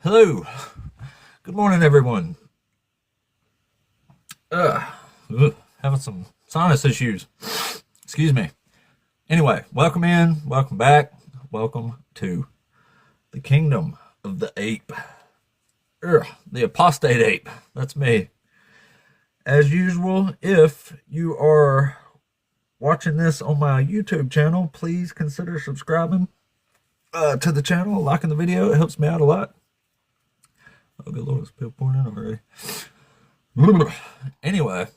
Hello. Good morning, everyone. Having some sinus issues. Excuse me. Anyway, welcome in, welcome back, welcome to the kingdom of the ape. The apostate ape. That's me. As usual, if you are watching this on my YouTube channel, please consider subscribing to the channel, liking the video. It helps me out a lot. Oh, good Lord, there's people pouring in already. Anyway,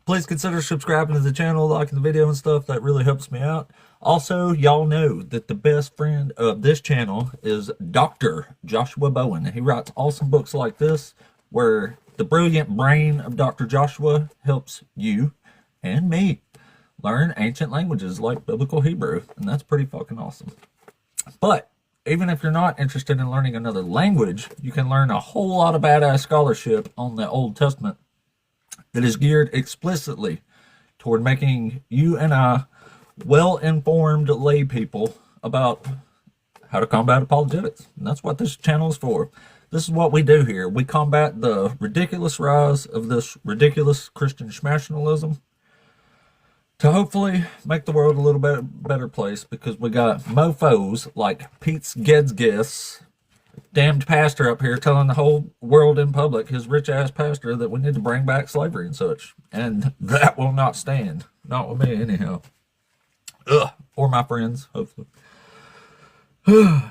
please consider subscribing to the channel, liking the video and stuff. That really helps me out. Also, y'all know that the best friend of this channel is Dr. Joshua Bowen. He writes awesome books like this, where the brilliant brain of Dr. Joshua helps you and me learn ancient languages like Biblical Hebrew, and that's pretty fucking awesome. But even if you're not interested in learning another language, you can learn a whole lot of badass scholarship on the Old Testament that is geared explicitly toward making you and I well-informed lay people about how to combat apologetics. And that's what this channel is for. This is what we do here. We combat the ridiculous rise of this ridiculous Christian schmationalism to hopefully make the world a little bit better place, because we got mofos like Pete's Gedges, damned pastor up here telling the whole world in public, his rich-ass pastor, that we need to bring back slavery and such. And that will not stand. Not with me, anyhow. Or my friends, hopefully.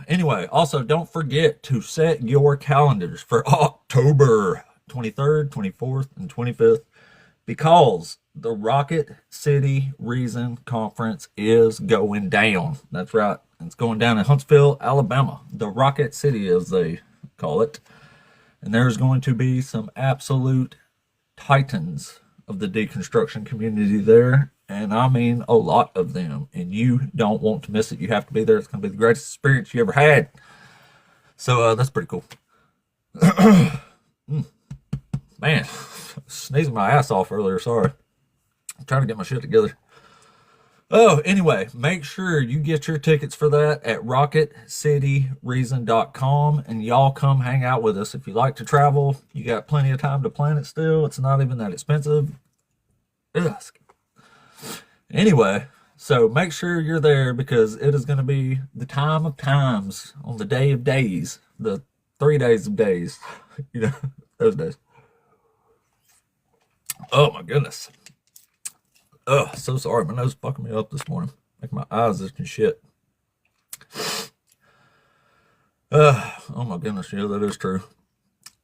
Anyway, also, don't forget to set your calendars for October 23rd, 24th, and 25th, because the Rocket City Reason Conference is going down. That's right. It's going down in Huntsville, Alabama. The Rocket City, as they call it. And there's going to be some absolute titans of the deconstruction community there. And I mean a lot of them. And you don't want to miss it. You have to be there. It's going to be the greatest experience you ever had. So that's pretty cool. Man, sneezing my ass off earlier. Sorry. I'm trying to get my shit together. Oh, anyway, make sure you get your tickets for that at rocketcityreason.com, and y'all come hang out with us. If you like to travel, you got plenty of time to plan it still. It's not even that expensive. Ugh. Anyway, so make sure you're there, because it is going to be the time of times on the day of days, the 3 days of days, you know, those days. Oh my goodness. Oh, so sorry. My nose is fucking me up this morning. Making my eyes itch and shit. Oh my goodness. Yeah, that is true.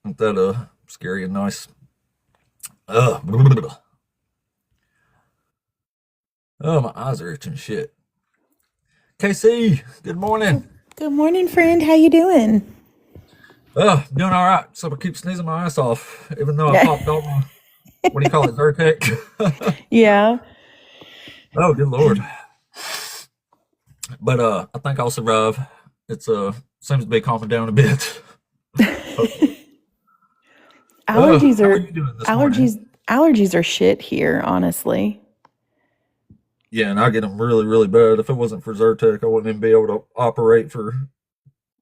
Ain't that scary and nice? Oh, my eyes are itching shit. KC, good morning. Good morning, friend. How you doing? Doing all right. So I keep sneezing my ass off, even though I popped on my, what do you call it, Zyrtec? Yeah. Oh, good Lord. But I think I'll survive. It's seems to be calming down a bit. Allergies how are are you doing this morning? allergies are shit here, honestly. Yeah, and I get them really, really bad. If it wasn't for Zyrtec, I wouldn't even be able to operate for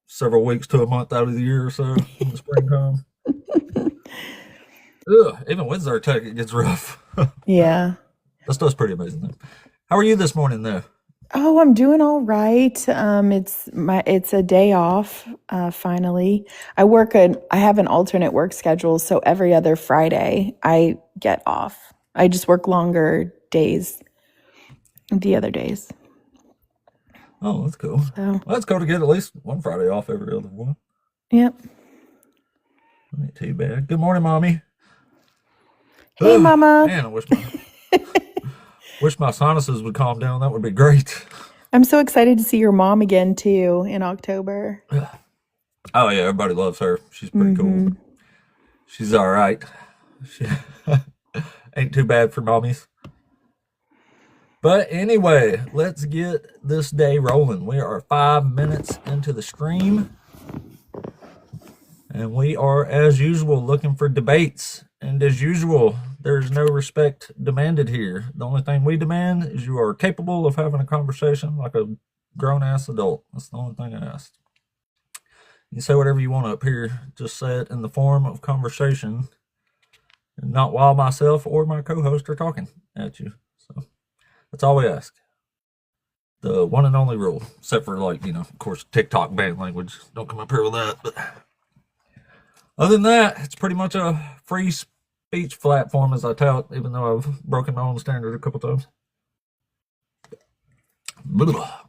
several weeks to a month out of the year or so in the springtime. Even with Zyrtec, it gets rough. Yeah. That stuff's pretty amazing, though. How are you this morning, though? Oh, I'm doing all right. It's a day off, finally. I have an alternate work schedule, so every other Friday I get off. I just work longer days the other days. Oh, that's cool. So, Well, that's cool to get at least one Friday off every other one. yep. Ain't too bad. Good morning, Mommy. Hey, Mama. Man, I wish my sinuses would calm down. That would be great. I'm so excited to see your mom again too in October. Oh, yeah, everybody loves her. She's pretty cool. She's all right. She ain't too bad for mommies. But anyway, let's get this day rolling. We are 5 minutes into the stream. And we are, as usual, looking for debates. And as usual, there's no respect demanded here. The only thing we demand is you are capable of having a conversation like a grown-ass adult. That's the only thing I asked. You say whatever you want up here. Just say it in the form of conversation, and not while myself or my co-host are talking at you. So that's all we ask. The one and only rule, except for, like, of course, TikTok banned language. Don't come up here with that. But other than that, it's pretty much a free speech platform, as I tout, even though I've broken my own standard a couple times. Blah.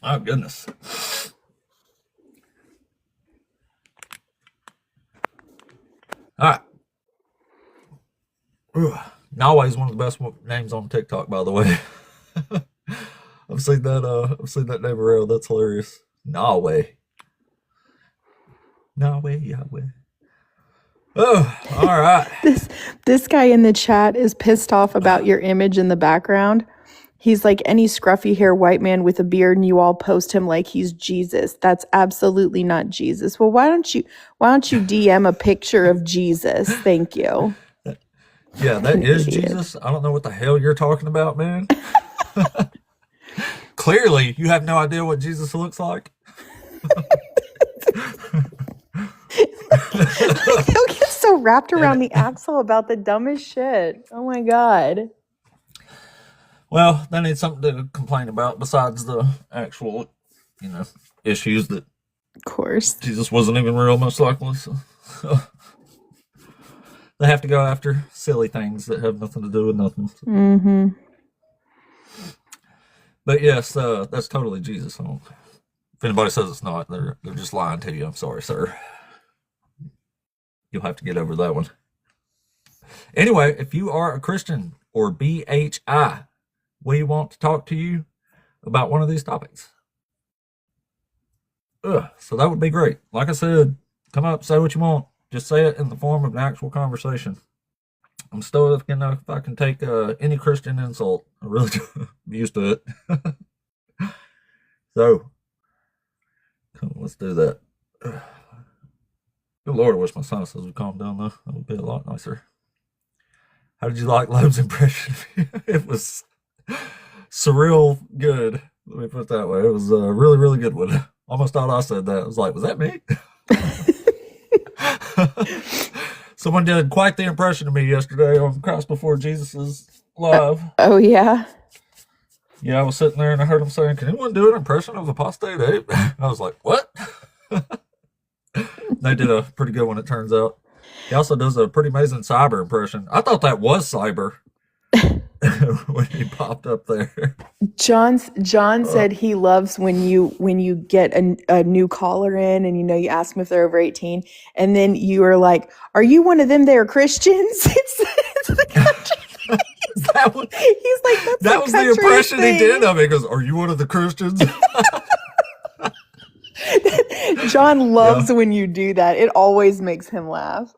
Oh, goodness. All right. Nawe is one of the best names on TikTok, by the way. I've seen that name around. That's hilarious. Nawe, Yahweh. Oh, all right. This guy in the chat is pissed off about your image in the background. He's like, any scruffy hair white man with a beard, and you all post him like he's Jesus. That's absolutely not Jesus. Well, why don't you DM a picture of Jesus? Thank you. Yeah, that is Jesus. I don't know what the hell you're talking about, man. Clearly, you have no idea what Jesus looks like. He'll get so wrapped around the axle about the dumbest shit. Oh my God. Well, they need something to complain about besides the actual, issues that, of course, Jesus wasn't even real, most likely. So they have to go after silly things that have nothing to do with nothing. Mm-hmm. But yes, that's totally Jesus. If anybody says it's not, they're just lying to you. I'm sorry, sir. You'll have to get over that one. Anyway, if you are a Christian or BHI, we want to talk to you about one of these topics. So that would be great. Like I said, come up, say what you want. Just say it in the form of an actual conversation. I'm still if I can take any Christian insult. I really am used to it. So, let's do that. Good Lord, I wish my sinuses would calm down, though. That would be a lot nicer. How did you like Loeb's impression? It was surreal good. Let me put it that way. It was a really, really good one. Almost thought I said that. I was like, was that me? Someone did quite the impression of me yesterday on Christ Before Jesus' live. Oh, yeah? Yeah, I was sitting there and I heard him saying, can anyone do an impression of Apostate Ape? I was like, what? They did a pretty good one, it turns out. He also does a pretty amazing cyber impression. I thought that was cyber when he popped up there. John said he loves when you get a new caller in and you ask them if they're over 18 and then you are like, are you one of them that are Christians? It's the country. He's like, that was the impression thing he did of it. He goes, are you one of the Christians? John loves when you do that. It always makes him laugh.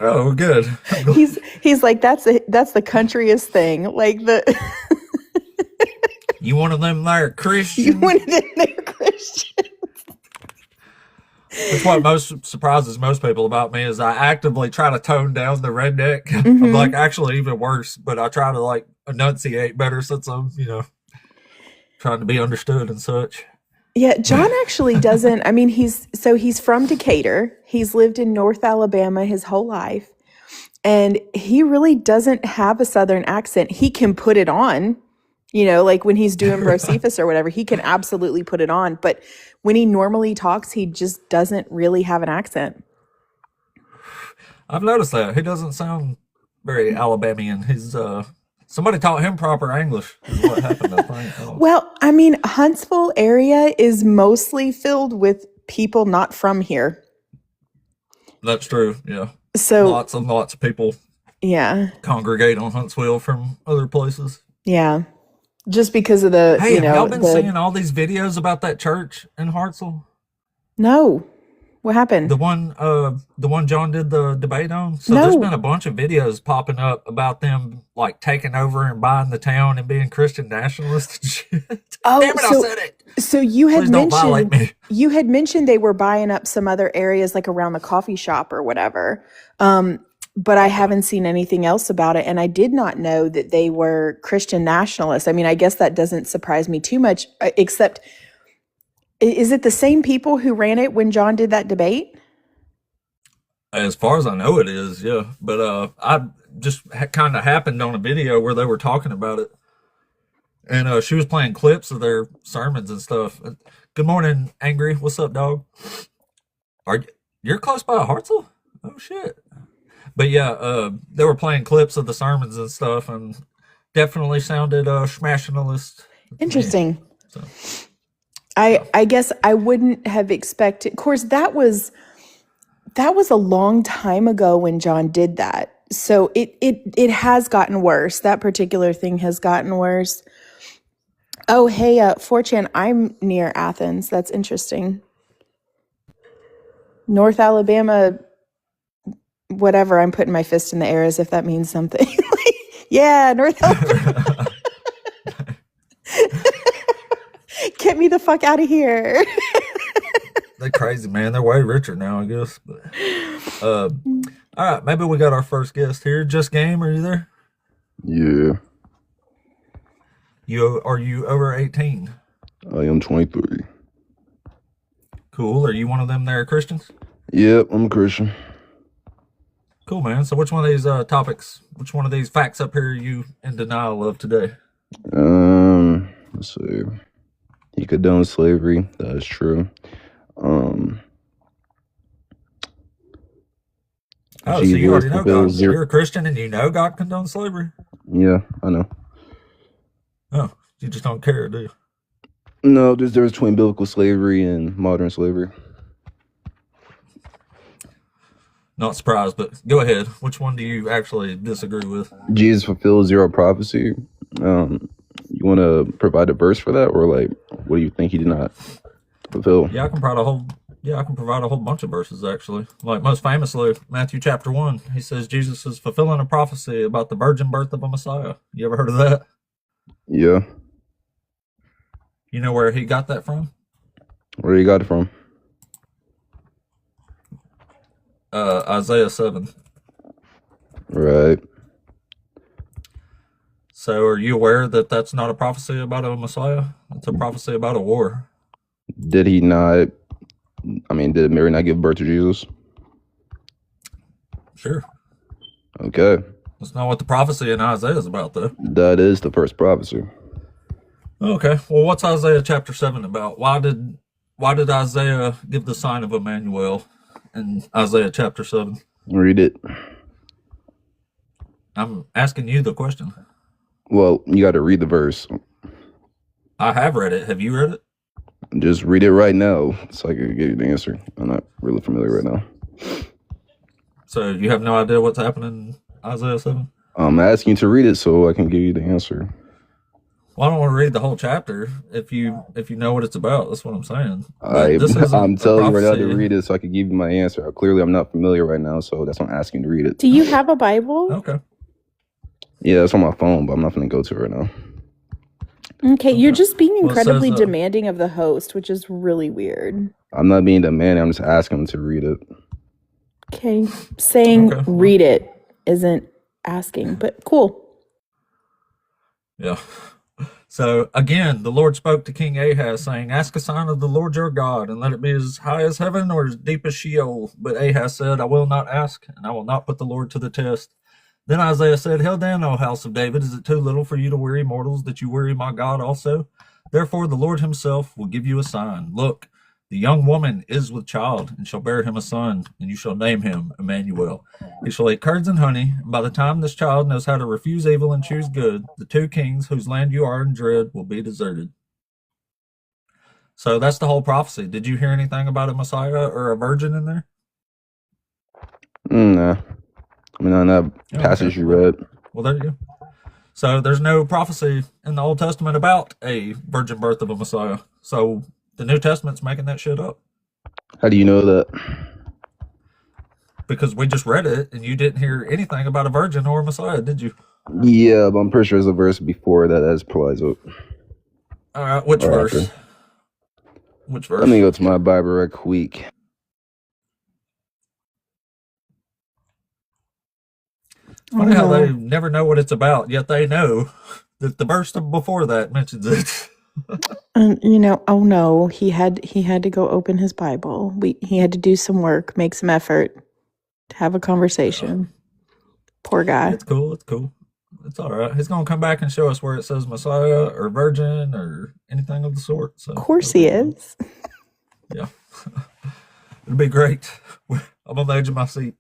Oh, good. He's like, that's the countryest thing. Like you one of them there Christians? You one of them there Christians. That's what most surprises most people about me is I actively try to tone down the redneck. Mm-hmm. I'm like actually even worse, but I try to like enunciate better since I'm, trying to be understood and such. Yeah, John actually doesn't. I mean, he's from Decatur. He's lived in North Alabama his whole life. And he really doesn't have a Southern accent. He can put it on, like when he's doing Josephus or whatever, he can absolutely put it on. But when he normally talks, he just doesn't really have an accent. I've noticed that. He doesn't sound very Alabamian. He's, somebody taught him proper English is what happened, I think. Well, I mean, Huntsville area is mostly filled with people not from here. That's true, yeah. So lots of people congregate on Huntsville from other places. Yeah. Just because of the, have y'all been seeing all these videos about that church in Hartselle? No. What happened? The one John did the debate on. So there's been a bunch of videos popping up about them like taking over and buying the town and being Christian nationalists and shit. Oh, damn it, I said it. So you had mentioned they were buying up some other areas like around the coffee shop or whatever. but I haven't seen anything else about it. And I did not know that they were Christian nationalists. I mean, I guess that doesn't surprise me too much, except is it the same people who ran it when John did that debate? As far as I know, it is, yeah. But I just kind of happened on a video where they were talking about it, and she was playing clips of their sermons and stuff. Good morning, Angry. What's up, dog? You're close by Hartselle? Oh shit! But yeah, they were playing clips of the sermons and stuff, and definitely sounded schmationalist to me. Interesting. So, I guess I wouldn't have expected. Of course, that was a long time ago when John did that. So it has gotten worse. That particular thing has gotten worse. Oh, hey, 4chan, I'm near Athens. That's interesting. North Alabama, whatever. I'm putting my fist in the air as if that means something. Yeah, North Alabama. Get me the fuck out of here. they're crazy, man. They're way richer now, I guess. But all right, maybe we got our first guest here. Just Game, are you there? Yeah, Are you over 18? I am 23. Cool. Are you one of them there Christians? Yep, I'm a Christian. Cool, man. So which one of these topics, which one of these facts up here are you in denial of today? Let's see. He condones slavery. That is true. Oh, so Jesus you already know God. fulfills zero. You're a Christian and you know God condones slavery? Yeah, I know. Oh, you just don't care, do you? No, there's difference between biblical slavery and modern slavery. Not surprised, but go ahead. Which one do you actually disagree with? Jesus fulfills zero prophecy. You want to provide a verse for that, or like, what do you think he did not fulfill? Yeah, I can provide a whole bunch of verses actually. Like most famously, Matthew chapter 1, he says Jesus is fulfilling a prophecy about the virgin birth of a Messiah. You ever heard of that? Yeah. You know where he got that from? Where you got it from? Isaiah 7. Right. So are you aware that that's not a prophecy about a Messiah? It's a prophecy about a war. Did he not? I mean, did Mary not give birth to Jesus? Sure. Okay. That's not what the prophecy in Isaiah is about, though. That is the first prophecy. Okay. Well, what's Isaiah chapter 7 about? Why did Isaiah give the sign of Emmanuel in Isaiah chapter 7? Read it. I'm asking you the question. Well, you got to read the verse. I have read it. Have you read it? Just read it right now so I can give you the answer. I'm not really familiar right now. So you have no idea what's happening in Isaiah 7? I'm asking you to read it so I can give you the answer. Well, I don't want to read the whole chapter if you know what it's about. That's what I'm saying. I'm telling you right now to read it so I can give you my answer. Clearly, I'm not familiar right now, so that's why I'm asking to read it. Do you have a Bible? Okay. Yeah, it's on my phone, but I'm not going to go to it right now. Okay, you're just being incredibly says, demanding of the host, which is really weird. I'm not being demanding. I'm just asking him to read it. Okay, saying Okay. read it isn't asking, but cool. Yeah. So again, the Lord spoke to King Ahaz, saying, "Ask a sign of the Lord your God, and let it be as high as heaven or as deep as Sheol." But Ahaz said, "I will not ask, and I will not put the Lord to the test." Then Isaiah said, "Hail down, O house of David! Is it too little for you to weary mortals, that you weary my God also? Therefore the Lord himself will give you a sign. Look, the young woman is with child, and shall bear him a son, and you shall name him Emmanuel. He shall eat curds and honey, and by the time this child knows how to refuse evil and choose good, the two kings whose land you are in dread will be deserted." So that's the whole prophecy. Did you hear anything about a Messiah or a virgin in there? Nah. I mean, on that passage you read. Well, there you go. So there's no prophecy in the Old Testament about a virgin birth of a Messiah. So the New Testament's making that shit up. How do you know that? Because we just read it, and you didn't hear anything about a virgin or a Messiah, did you? Yeah, but I'm pretty sure there's a verse before that applies up. All right, which verse? After. Which verse? Let me go to my Bible right quick. Funny how they never know what it's about, yet they know that the verse before that mentions it. You know, oh no, he had to go open his Bible. He had to do some work, make some effort to have a conversation. Poor guy. It's cool. It's cool. It's all right. He's gonna come back and show us where it says Messiah or Virgin or anything of the sort. So Of course he is. yeah, it'll be great. I'm on the edge of my seat.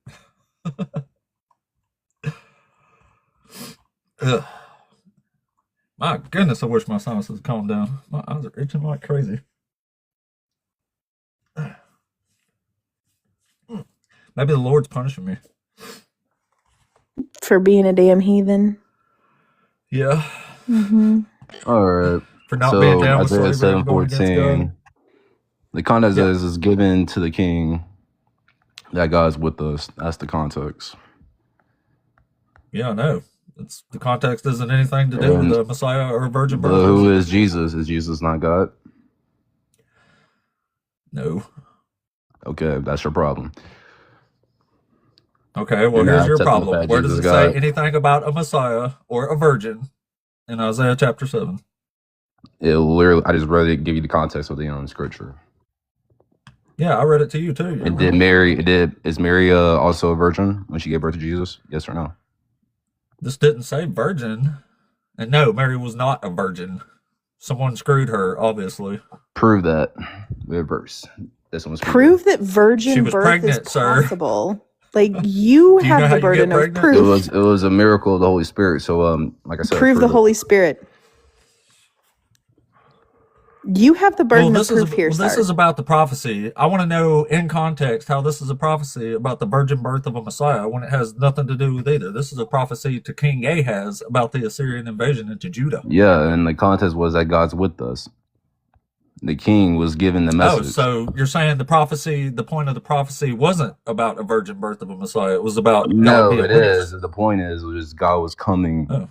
Ugh. My goodness, I wish my sinuses had calmed down. My eyes are itching like crazy. Maybe the Lord's punishing me. For being a damn heathen. Yeah. All right. For not being down with Isaiah slavery and going against 7:14. God. The context is given to the king that God's with us. That's the context. Yeah, I know. It's the context isn't anything to do with the Messiah or virgin birth. But who is Jesus? Is Jesus not God? No. Okay, that's your problem. Okay, well, You're here's not your accepting the problem. fact Where does Jesus it is say God. anything about a Messiah or a virgin in Isaiah chapter 7? It literally, I just rather give you the context of the scripture. Yeah, I read it to you too. And is Mary also a virgin when she gave birth to Jesus? Yes or no? This didn't say virgin. And no, Mary was not a virgin. Someone screwed her, obviously. Prove that with verse. This one's Prove that She virgin was birth pregnant, is sir. possible. Like, you Do you know have how the you burden get of pregnant? proof. It was a miracle of the Holy Spirit. So like I said, Prove the it. Holy Spirit. You have the burden of proof here, this sir. is about the prophecy. I want to know in context how this is a prophecy about the virgin birth of a Messiah when it has nothing to do with either. This is a prophecy to King Ahaz about the Assyrian invasion into Judah. Yeah, and the context was that God's with us. The king was given the message. Oh, so you're saying the prophecy, the point of the prophecy wasn't about a virgin birth of a Messiah. It was about God No, being it with is. us. The point is God was coming,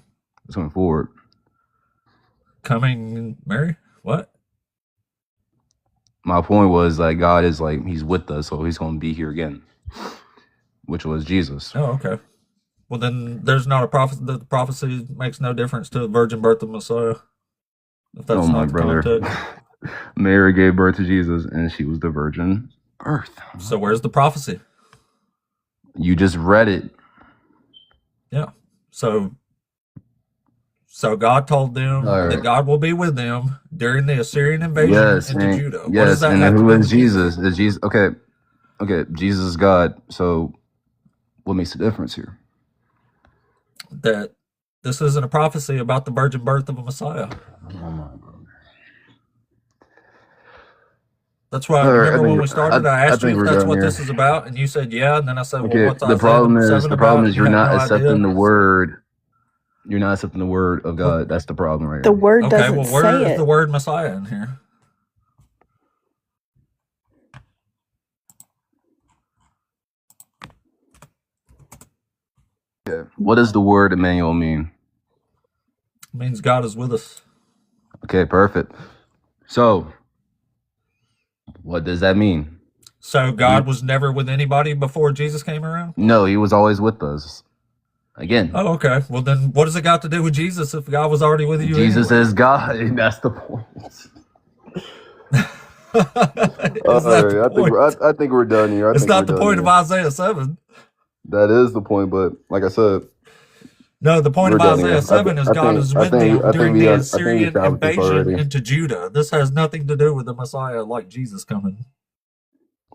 coming forward. Coming, Mary? What? My point was like God is like he's with us, so he's going to be here again, which was Jesus. Oh, okay. Well, then there's not a prophecy. The prophecy makes no difference to the virgin birth of Messiah. If that's my not the brother. context. Mary gave birth to Jesus, and she was the virgin birth. So where's the prophecy? You just read it. Yeah. So God told them that God will be with them during the Assyrian invasion into Judah. What does that have to who do is with Jesus? Is Jesus okay? Jesus is God. So what makes the difference here? That this isn't a prophecy about the virgin birth of a Messiah. Oh my God. That's why remember when we started, I asked you if that's what this is about, and you said yeah, and then I said, well, what's the problem is you're not accepting idea. the word. You're not accepting the word of God. That's the problem right The here. word Okay, doesn't well, where say is it. the word Messiah in here? Okay. What does the word Emmanuel mean? It means God is with us. Okay, perfect. So, what does that mean? So God was never with anybody before Jesus came around? No, he was always with us. Again. Oh, okay. Well, then what does it got to do with Jesus if God was already with you? Jesus anyway? is God. That's the point. I think we're done here. It's not the point of Isaiah 7. That is the point, but like I said, no, the point of Isaiah 7 is God is with them during the Assyrian invasion into Judah. This has nothing to do with the Messiah like Jesus coming.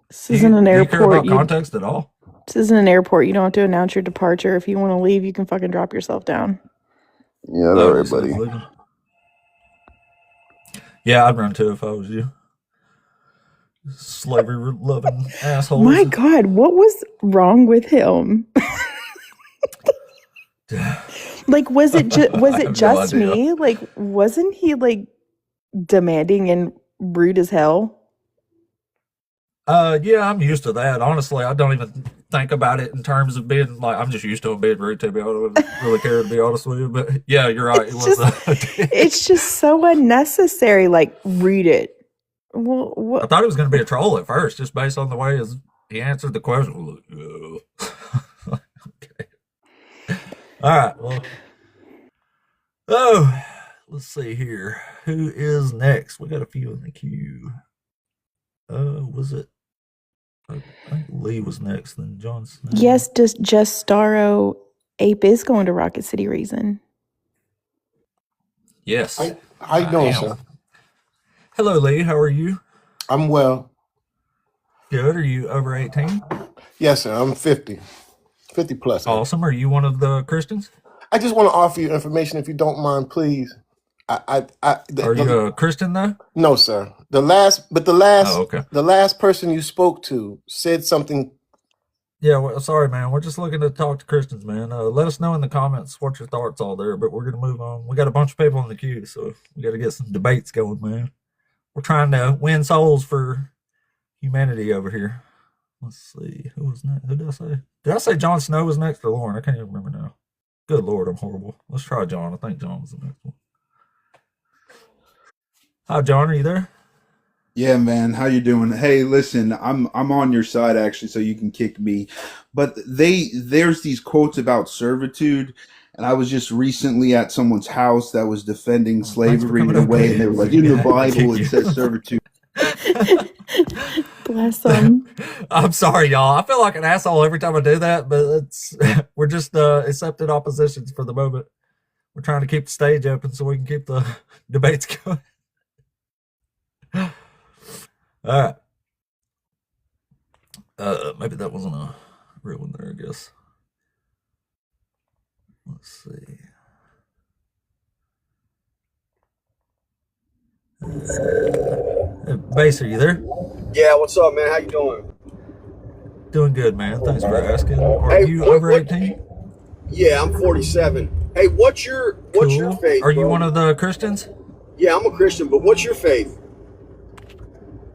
This isn't an airport. Do you care about context at all? This isn't an airport. You don't have to announce your departure. If you want to leave, you can fucking drop yourself down. Yeah, all right, buddy. Yeah, I'd run too if I was you. Slavery loving assholes. My God, what was wrong with him? Like, was it just me? Like, wasn't he like demanding and rude as hell? Yeah, I'm used to that. Honestly, I don't even think about it in terms of being like, I'm just used to him being rude to me. I don't really care, to be honest with you. But yeah, you're right. It's just so unnecessary. Like, read it. Well, what? I thought it was going to be a troll at first, just based on the way he answered the question. Okay. All right. Well, oh, let's see here. Who is next? We got a few in the queue. Was it? I think Lee was next, then Jon Snow. Yes, just Starro Ape is going to Rocket City Reason. Yes. How you I doing, am. sir? Hello, Lee. How are you? I'm well. Good. Are you over 18? Yes, sir. I'm 50. 50 plus. Awesome. Are you one of the Christians? I just want to offer you information if you don't mind, please. Are you a Christian though? No, sir. The Oh, okay. last person you spoke to said something. Yeah, well, sorry, man. We're just looking to talk to Christians, man. Let us know in the comments what your thoughts are there, but we're going to move on. We got a bunch of people in the queue, so we got to get some debates going, man. We're trying to win souls for humanity over here. Let's see. Who was next? Who did I say? Did I say Jon Snow was next or Lauren? I can't even remember now. Good Lord, I'm horrible. Let's try John. I think John was the next one. Hi, John. Are you there? Yeah, man, how you doing? Hey, listen, I'm on your side actually, so you can kick me. But there's these quotes about servitude, and I was just recently at someone's house that was defending Oh, thanks for slavery in coming a up, way, Lee. and they were like, in the Yeah, I Bible kick it you. says servitude. Bless them. I'm sorry, y'all. I feel like an asshole every time I do that, but it's we're just accepting oppositions for the moment. We're trying to keep the stage open so we can keep the debates going. All right. Maybe that wasn't a real one there, I guess. Let's see. Base, are you there? Yeah, what's up, man? How you doing? Doing good, man. Thanks for asking. Are Hey, you over 18? Yeah, I'm 47. Hey, what's your Cool. faith, Are you bro? one of the Christians? Yeah, I'm a Christian, but what's your faith?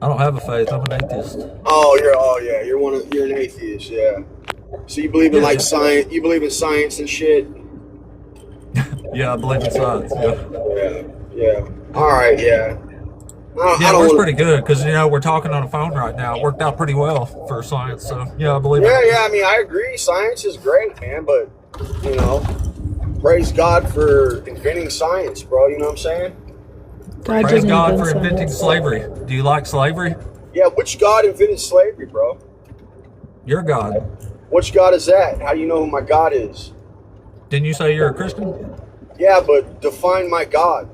I don't have a faith. I'm an atheist. You're an atheist, yeah. So you believe in Yeah, like yeah. science, you believe in science and shit? Yeah, I believe in science. Yeah. Yeah, yeah. All right, yeah. I Yeah, it don't works want pretty to. good because, we're talking on a phone right now. It worked out pretty well for science. So, yeah, I believe in Yeah, it. yeah. I mean, I agree. Science is great, man. But you know, praise God for inventing science, bro. You know what I'm saying? God Praise didn't God invent for inventing science. slavery. Do you like slavery? Yeah. Which God invented slavery, bro? You're God. Which God is that? How do you know who my God is? Didn't you say you're a Christian? Yeah, but define my God.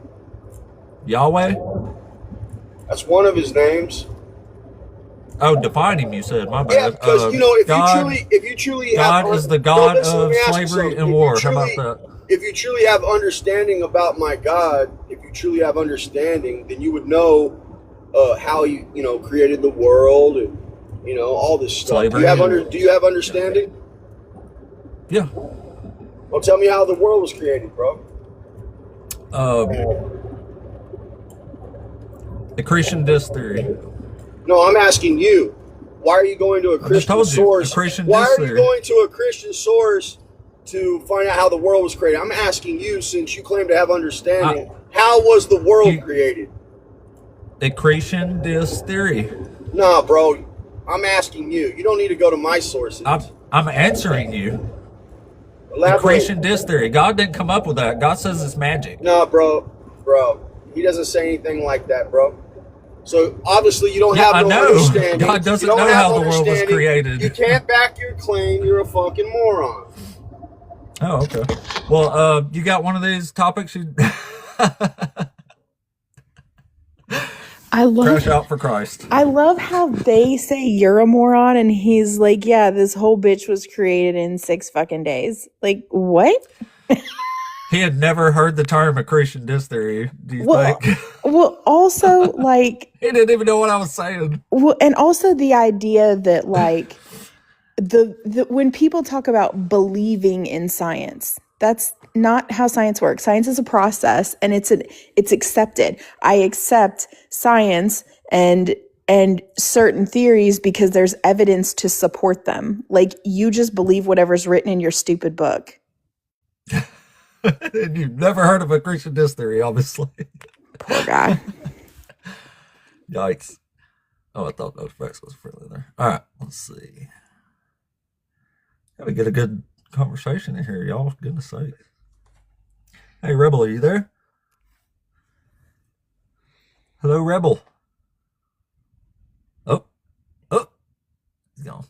Yahweh? That's one of his names. Oh, define him, you said. My Yeah, bad. because God if you truly have, God is the bro, God listen, let of me ask you slavery something. and war. How about that? If you truly have understanding about my God, if you truly have understanding, then you would know how he created the world and all this stuff. Slavery and Do you have understanding? yeah. Well, tell me how the world was created, bro. Um, accretion disk theory. No, I'm asking you. Why are you going to a I just Christian told you. source? Accretion Why disk are you theory. going to a Christian source to find out how the world was created? I'm asking you, since you claim to have understanding, how was the world created? Accretion disk theory. Nah, bro. I'm asking you. You don't need to go to my sources. I'm answering you. Elaborate. Accretion disk theory. God didn't come up with that. God says it's magic. Nah, bro. He doesn't say anything like that, bro. So obviously you don't Yeah, have I no know. understanding. God doesn't You don't know have how the world was understanding. created. You can't back your claim. You're a fucking moron. Oh, okay. Well, you got one of these topics you I love crash out for Christ. I love how they say you're a moron and he's like, yeah, this whole bitch was created in 6 fucking days. Like, what? He had never heard the term accretion disk theory. Do you Well, think? well, also like, He didn't even know what I was saying. well, and also the idea that like the when people talk about believing in science, that's not how science works. Science is a process and it's accepted. I accept science and certain theories because there's evidence to support them. Like you just believe whatever's written in your stupid book. And you've never heard of accretion disk theory, obviously. Poor guy. Yikes. Oh, I thought those facts was friendly there. All right, let's see. Gotta get a good conversation in here, y'all. For goodness sake. Hey, Rebel, are you there? Hello, Rebel. Oh, oh, he's gone.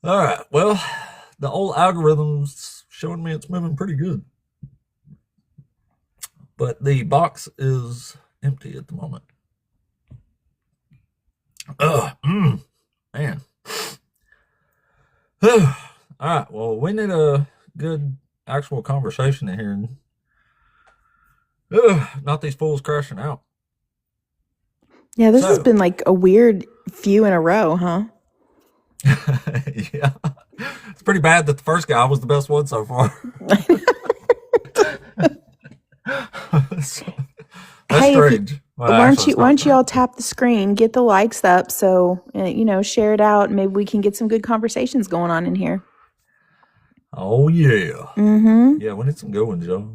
All right. Well, the old algorithm's showing me it's moving pretty good, but the box is empty at the moment. Man. All right. Well, we need a good actual conversation in here. Not these fools crashing out. Yeah, this has So, been like a weird few in a row, huh? yeah, it's pretty bad that the first guy was the best one so far. So, that's Hey, strange. Well, why actually, it's don't not you all strange. tap the screen, get the likes up, so share it out. Maybe we can get some good conversations going on in here. Oh yeah, Mm-hmm. yeah. We need some good ones, Joe.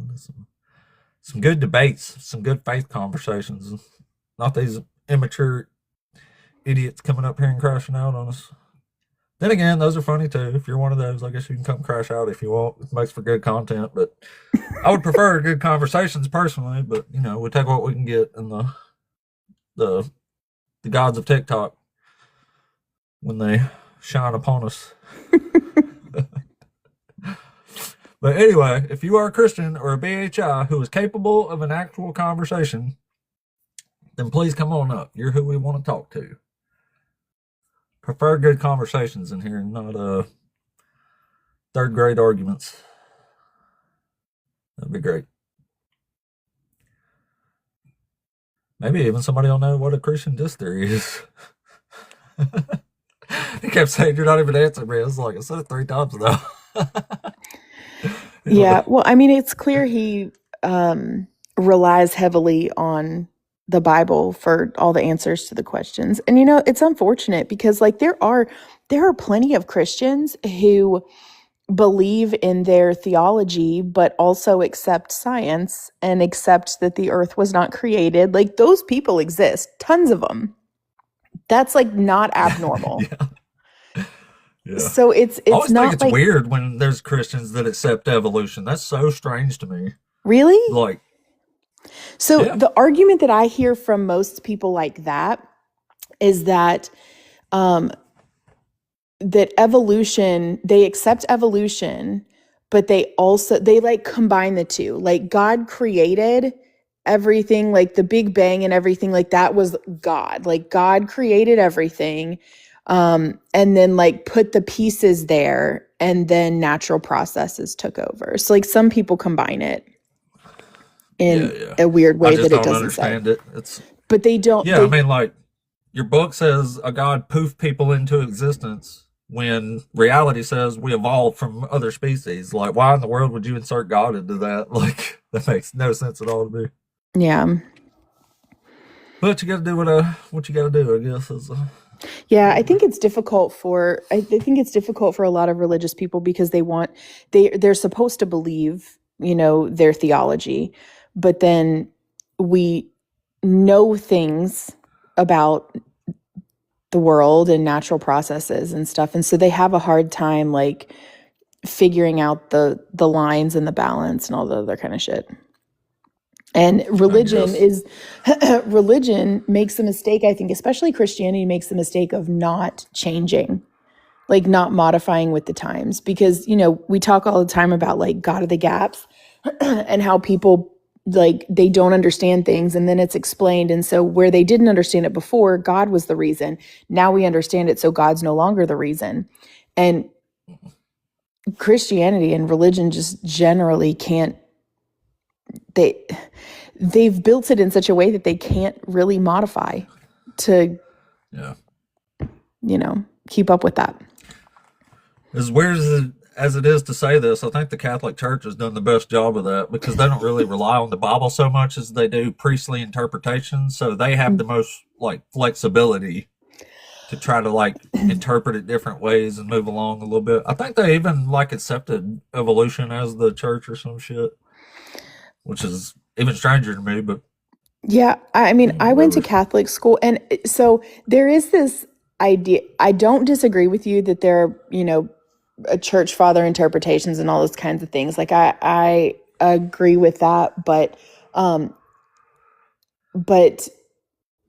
Some good debates, some good faith conversations. Not these immature idiots coming up here and crashing out on us. Then again, those are funny too. If you're one of those, I guess you can come crash out if you want. It makes for good content, but I would prefer good conversations personally. But we take what we can get, and the gods of TikTok when they shine upon us. But anyway, if you are a Christian or a BHI who is capable of an actual conversation, then please come on up. You're who we want to talk to. Prefer good conversations in here, not third grade arguments. That'd be great. Maybe even somebody will know what a Christian diss theory is. He kept saying you're not even answering me. I was like, I said it 3 times now. Yeah, well, I mean, it's clear he relies heavily on the Bible for all the answers to the questions. And it's unfortunate because like there are plenty of Christians who believe in their theology but also accept science and accept that the earth was not created. Like those people exist, tons of them. That's like not abnormal. Yeah. Yeah. So it's I always not think it's like weird when there's Christians that accept evolution. That's so strange to me. really. Like, So yeah. the argument that I hear from most people like that is that that evolution, they accept evolution, but they like combine the two. Like God created everything, like the Big Bang and everything like that was God. Like God created everything, and then like put the pieces there, and then natural processes took over. So like some people combine it in Yeah. a weird I way just that it don't doesn't say. understand it. But they don't. Yeah, I mean, like, your book says a God poofed people into existence when reality says we evolved from other species. Like, why in the world would you insert God into that? Like, that makes no sense at all to me. Yeah. But you got to do what you got to do, I guess. Yeah, I think it's difficult for a lot of religious people because they're supposed to believe, their theology, but then we know things about the world and natural processes and stuff, and so they have a hard time like figuring out the lines and the balance and all the other kind of shit. And religion makes the mistake, I think, especially Christianity makes the mistake of not changing, like not modifying with the times. Because, we talk all the time about like God of the gaps and how people like they don't understand things and then it's explained. And so where they didn't understand it before, God was the reason. Now we understand it, so God's no longer the reason. And Christianity and religion just generally can't, they've built it in such a way that they can't really modify to, keep up with that. As weird as it is to say this, I think the Catholic Church has done the best job of that because they don't really rely on the Bible so much as they do priestly interpretation. So they have the most like flexibility to try to like interpret it different ways and move along a little bit. I think they even like accepted evolution as the church or some shit, which is even stranger to me. But yeah, I mean, I went to Catholic school, and so there is this idea. I don't disagree with you that there are, church father interpretations and all those kinds of things. Like I agree with that, but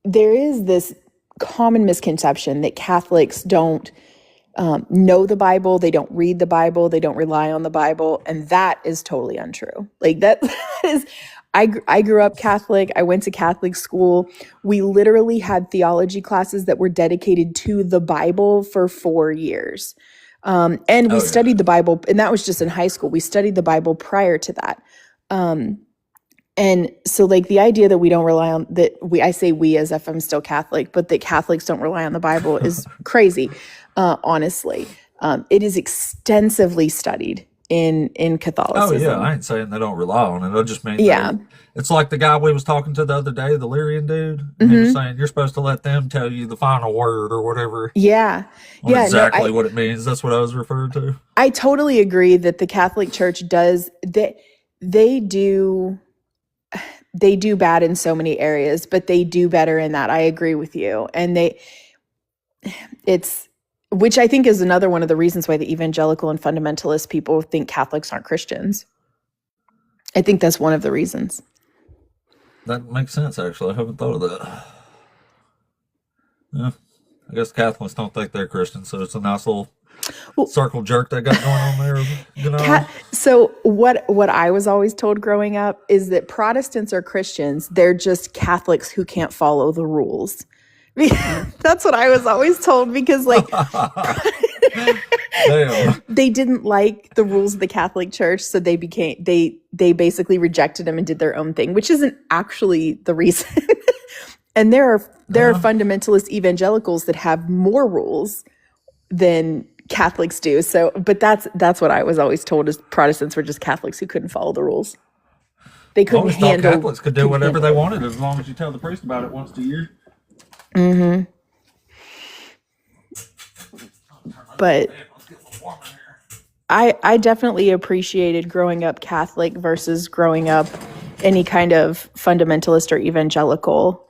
there is this common misconception that Catholics don't know the Bible, they don't read the Bible, they don't rely on the Bible, and that is totally untrue. Like that is, I grew up Catholic. I went to Catholic school. We literally had theology classes that were dedicated to the Bible for 4 years. And we Oh, yeah. studied the Bible, and that was just in high school. We studied the Bible prior to that. And so like the idea that we don't rely on that I say we as if I'm still Catholic, but that Catholics don't rely on the Bible is crazy. Honestly, it is extensively studied in Oh, Catholicism. yeah. I ain't saying they don't rely on it. I just mean Yeah. it's like the guy we was talking to the other day, the Lyrian dude. And he was saying you're supposed to let them tell you the final word or whatever Yeah. on Yeah. exactly No, what it means. That's what I was referring to. I totally agree that the Catholic Church does that. They do bad in so many areas, but they do better in that. I agree with you. And which I think is another one of the reasons why the evangelical and fundamentalist people think Catholics aren't Christians. I think that's one of the reasons. That makes sense, actually. I haven't thought of that. Yeah. I guess Catholics don't think they're Christians, so it's a nice little circle jerk they got going on there. You know? So what I was always told growing up is that Protestants are Christians. They're just Catholics who can't follow the rules. That's what I was always told, because like Damn. they didn't like the rules of the Catholic Church, so they basically rejected them and did their own thing, which isn't actually the reason. And there are fundamentalist evangelicals that have more rules than Catholics do. So, but that's what I was always told, is Protestants were just Catholics who couldn't follow the rules. They I couldn't always thought handle. Catholics could do whatever they wanted as long as you tell the priest about it once a year. Mm-hmm. But I definitely appreciated growing up Catholic versus growing up any kind of fundamentalist or evangelical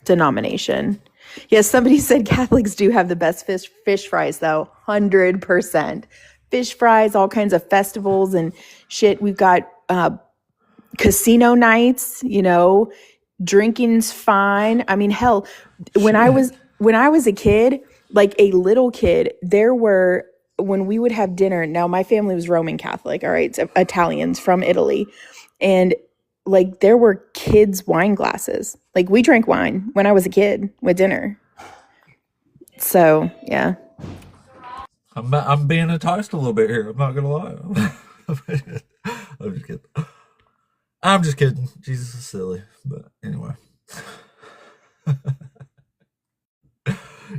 denomination. Yes, somebody said Catholics do have the best fish fries, though. 100%. Fish fries, all kinds of festivals and shit. We've got casino nights, drinking's fine. I mean, hell, when I was a kid, like a little kid, when we would have dinner, now my family was Roman Catholic, all right, so Italians from Italy. And like there were kids' wine glasses. Like we drank wine when I was a kid with dinner. So, yeah. I'm being enticed a little bit here. I'm not gonna lie. I'm just kidding. I'm just kidding. Jesus is silly, but anyway.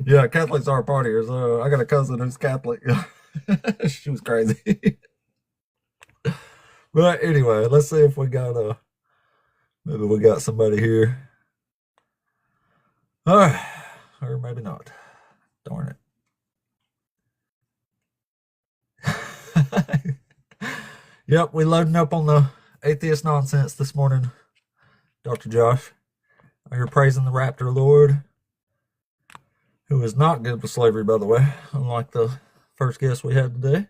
Yeah, Catholics are partiers. I got a cousin who's Catholic. She was crazy. But anyway, let's see if we got maybe we got somebody here. All right, or maybe not. Darn it. Yep, we loading up on the atheist nonsense this morning, Dr. Josh. Are you praising the Raptor Lord, who is not good with slavery, by the way, unlike the first guest we had today.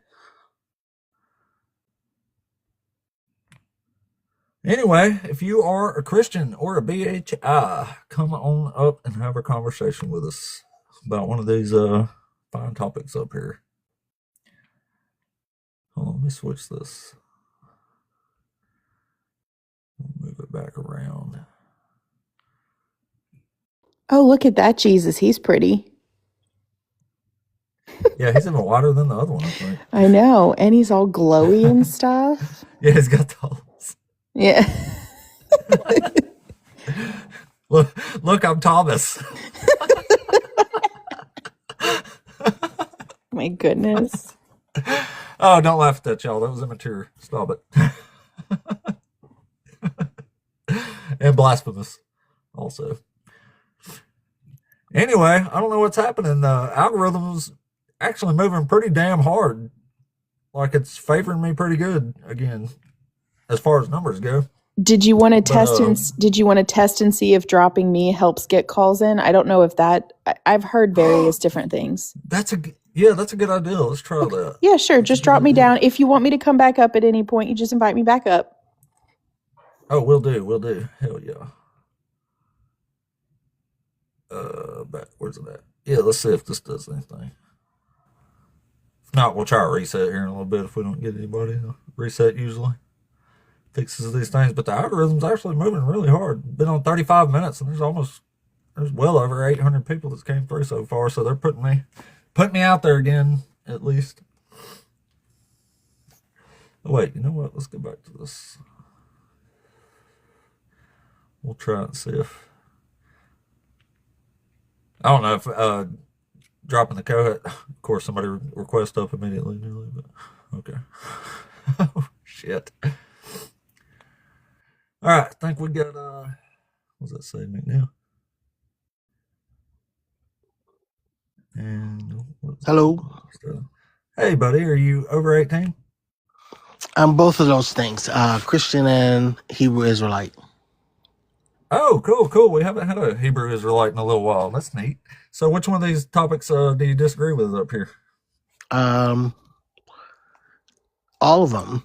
Anyway, if you are a Christian or a BHI, come on up and have a conversation with us about one of these fine topics up here. Hold on, let me switch this. Move it back around. Oh, look at that Jesus. He's pretty. Yeah, he's even wider than the other one, I think. I know. And he's all glowy and stuff. Yeah, he's got those. Yeah. Look, I'm Thomas. My goodness. Oh, don't laugh at that, y'all. That was immature. Stop it. And blasphemous, also. Anyway, I don't know what's happening. The algorithm's actually moving pretty damn hard. Like it's favoring me pretty good again, as far as numbers go. Did you want to test and see if dropping me helps get calls in? I don't know if that. I've heard various different things. Yeah, that's a good idea. Let's try that. Yeah, sure. That's a Just good drop me idea. down. If you want me to come back up at any point, you just invite me back up. Oh, we'll do. Hell yeah. Where's it at? Yeah, let's see if this does anything. If not, we'll try a reset here in a little bit if we don't get anybody. Reset usually fixes these things, but the algorithm's actually moving really hard. Been on 35 minutes, and there's well over 800 people that's came through so far, so they're putting me out there again, at least. Oh, wait, you know what? Let's go back to this. We'll try and see if... I don't know if dropping the code. Of course, somebody request up immediately. But okay. Oh, shit. All right, I think we got, what's that say, McNeil? And Hello. hey, buddy, are you over 18? I'm both of those things, Christian and Hebrew Israelite. Oh, cool. We haven't had a Hebrew Israelite in a little while. That's neat. So which one of these topics do you disagree with up here? All of them.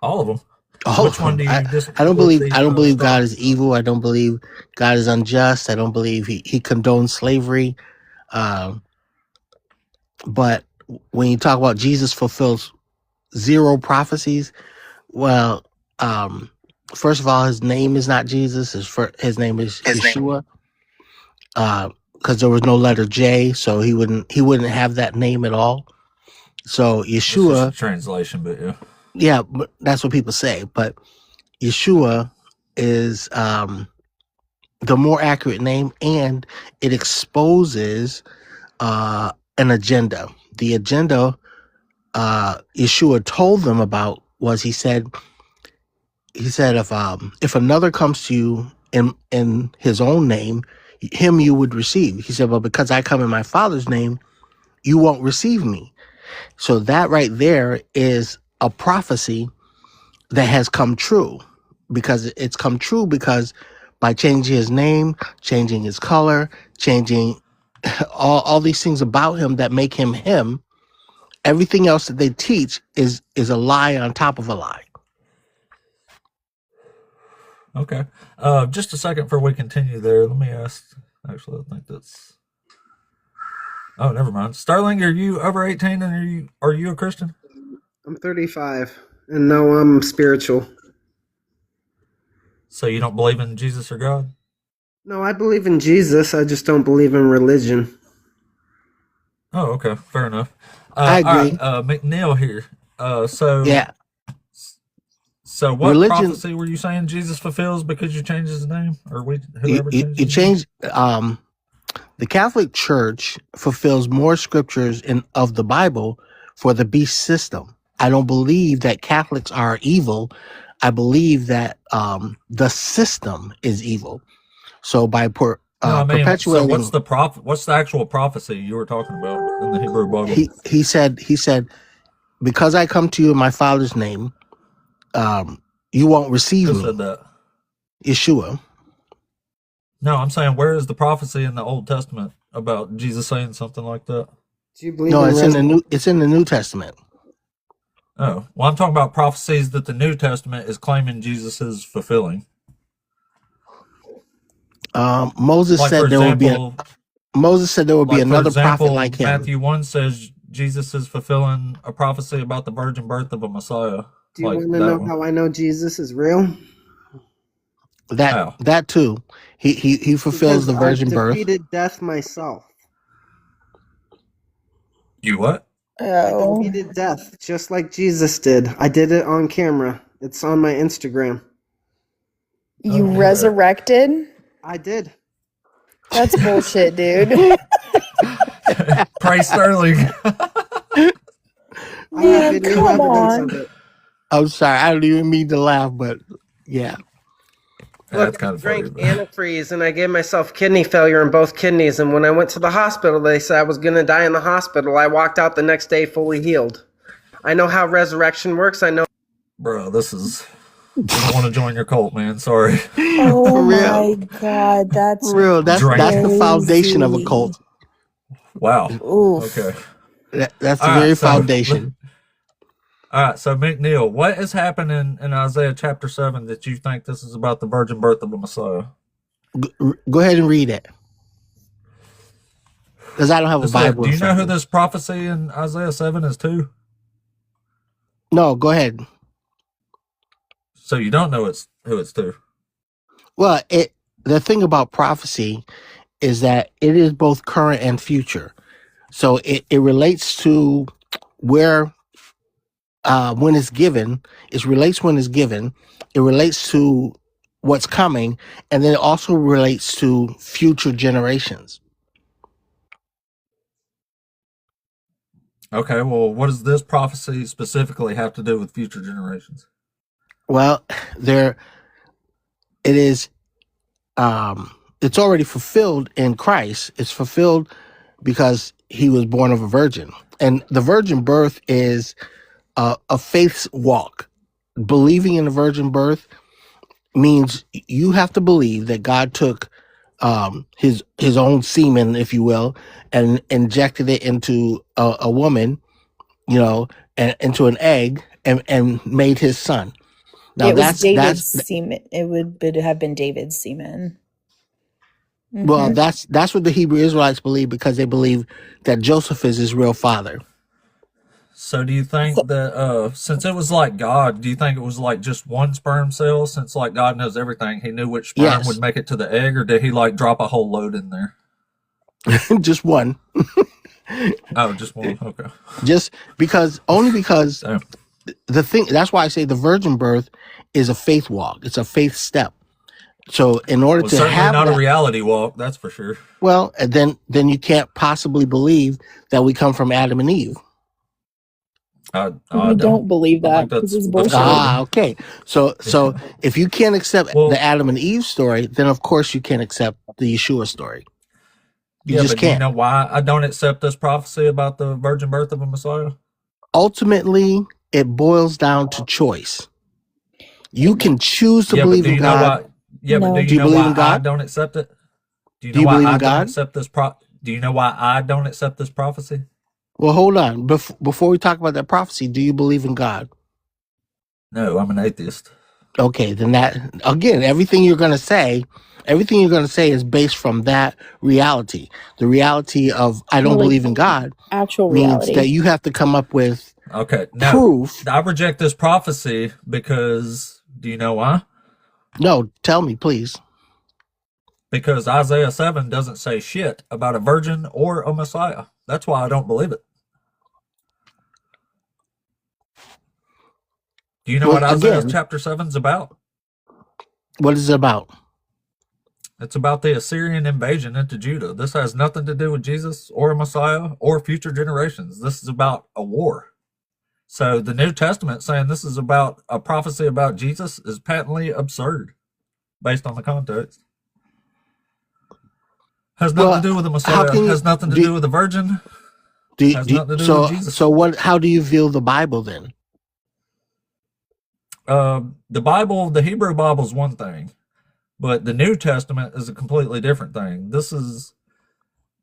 All of them. All Which of one do them. you disagree I don't with? believe. I don't believe God is evil. I don't believe God is unjust. I don't believe he condones slavery. But when you talk about Jesus fulfills 0 prophecies, well, first of all, his name is not Jesus. His name is Yeshua. Because there was no letter J, so he wouldn't have that name at all. So It's just Yeshua, a translation, but yeah. yeah, but that's what people say. But Yeshua is the more accurate name, and it exposes an agenda. The agenda Yeshua told them about was he said if another comes to you in his own name, him you would receive. He said, but because I come in my Father's name, you won't receive me. So that right there is a prophecy that has come true, because it's come true because by changing his name, changing his color, changing all these things about him that make him him, everything else that they teach is a lie on top of a lie. Okay. Just a second before we continue there. Let me ask. Actually, I think that's. Oh, never mind. Sterling, are you over 18 and are you a Christian? I'm 35, and no, I'm spiritual. So you don't believe in Jesus or God? No, I believe in Jesus. I just don't believe in religion. Oh, okay. Fair enough. I agree. All right, McNeil here. So Yeah. So what Religion, prophecy were you saying Jesus fulfills because you changed his name, or you, whoever you, changed you his name? change. The Catholic Church fulfills more scriptures of the Bible for the beast system. I don't believe that Catholics are evil. I believe that the system is evil. So by No, I mean, so perpetuating, what's the actual prophecy you were talking about in the Hebrew Bible? he said, because I come to you in my Father's name, you won't receive Who me. said that? Yeshua. No, I'm saying, where is the prophecy in the Old Testament about Jesus saying something like that? Do you believe No, in it's in the New Testament. Oh, well, I'm talking about prophecies that the New Testament is claiming Jesus is fulfilling. Moses Like, said for there would be example, another prophet like him. Matthew 1 says Jesus is fulfilling a prophecy about the virgin birth of a Messiah. Do you Like want to that know one. how I know Jesus is real? How? That too. He fulfills Because the I've virgin birth. defeated death myself. You what? I Oh, defeated death just like Jesus did. I did it on camera. It's on my Instagram. you Okay. resurrected? I did. That's bullshit, dude. Praise Sterling. I have Man, video come evidence on. of it. I'm sorry, I don't even mean to laugh, but yeah. Look, That's kind I of funny. drank antifreeze and I gave myself kidney failure in both kidneys. And when I went to the hospital, they said I was going to die in the hospital. I walked out the next day fully healed. I know how resurrection works. I know. Bro, this is... I don't want to join your cult, man. Sorry. Oh For real. my God, that's For real. That's the foundation of a crazy. cult. Wow. Oof. Okay. That's All the right. very So, foundation. all right. So, McNeil, what is happening in Isaiah chapter 7 that you think this is about the virgin birth of the Messiah? Go ahead and read it, because I don't have a This is, Bible do in you know front who of me. this prophecy in Isaiah 7 is to? No, go ahead. So you don't know who it's to. Well, the thing about prophecy is that it is both current and future. So it relates to where when it's given. It relates when it's given. It relates to what's coming, and then it also relates to future generations. Okay, well, what does this prophecy specifically have to do with future generations? Well, there it is. It's already fulfilled in Christ. It's fulfilled because he was born of a virgin, and the virgin birth is a faith's walk. Believing in the virgin birth means you have to believe that God took his own semen, if you will, and injected it into a woman, and into an egg, and made his son. Now It was that's David's semen. It would have been David's semen. well, that's what the Hebrew Israelites believe, because they believe that Joseph is his real father. So do you think that since it was like God, do you think it was like just one sperm cell? Since like God knows everything, he knew which sperm Yes. would make it to the egg, or did he like drop a whole load in there? Just one. Oh, just one. Okay. Just only because Damn. the thing, that's why I say the virgin birth is a faith walk. It's a faith step. So in order Well, to certainly have not that, a reality walk, that's for sure. well, and then you can't possibly believe that we come from Adam and Eve. I We don't believe I think that. that's This is that's bullshit. horrible. Okay. So if you can't accept Well, the Adam and Eve story, then of course you can't accept the Yeshua story. You yeah, just but do you can't. know why I don't accept this prophecy about the virgin birth of a Messiah? Ultimately, it boils down to choice. You can choose to Yeah, but believe do in you know God. why? Yeah, but No. do Do you you know believe why in I God? don't accept it? Do you Do know you why believe I in don't God? accept this Do you know why I don't accept this prophecy? Well, hold on. Before we talk about that prophecy, do you believe in God? No, I'm an atheist. Okay, then that again, everything you're going to say is based from that reality. The reality of I don't Well, like believe in God actual means that reality. you have to come up with Okay, no, proof. I reject this prophecy because do you know why? No, tell me, please. Because Isaiah 7 doesn't say shit about a virgin or a Messiah. That's why I don't believe it. Do you know Well, what Isaiah again, chapter 7 is about? what is it about? It's about the Assyrian invasion into Judah. This has nothing to do with Jesus or a Messiah or future generations. This is about a war. So the New Testament saying this is about a prophecy about Jesus is patently absurd based on the context. Has nothing Well, to do with the how Messiah. can you Has nothing to do? do with the Virgin. Do, Has do nothing to do with so? Jesus. So what? How do you view the Bible then? The Bible, the Hebrew Bible is one thing, but the New Testament is a completely different thing. This is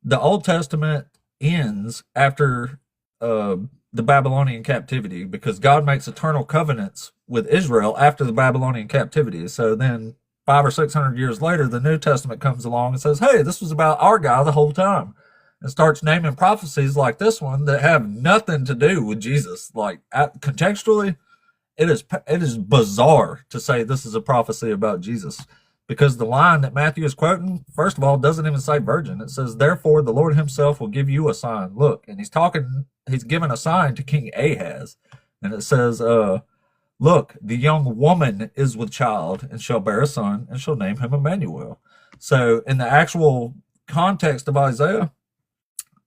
the Old Testament ends after the Babylonian captivity because God makes eternal covenants with Israel after the Babylonian captivity. So then 500 or 600 years later, the New Testament comes along and says, hey, this was about our guy the whole time, and starts naming prophecies like this one that have nothing to do with Jesus. Like contextually, it is bizarre to say this is a prophecy about Jesus because the line that Matthew is quoting, first of all, doesn't even say virgin. It says, therefore, the Lord himself will give you a sign. Look, and he's giving a sign to King Ahaz. And it says, look, the young woman is with child and shall bear a son and shall name him Emmanuel. So in the actual context of Isaiah,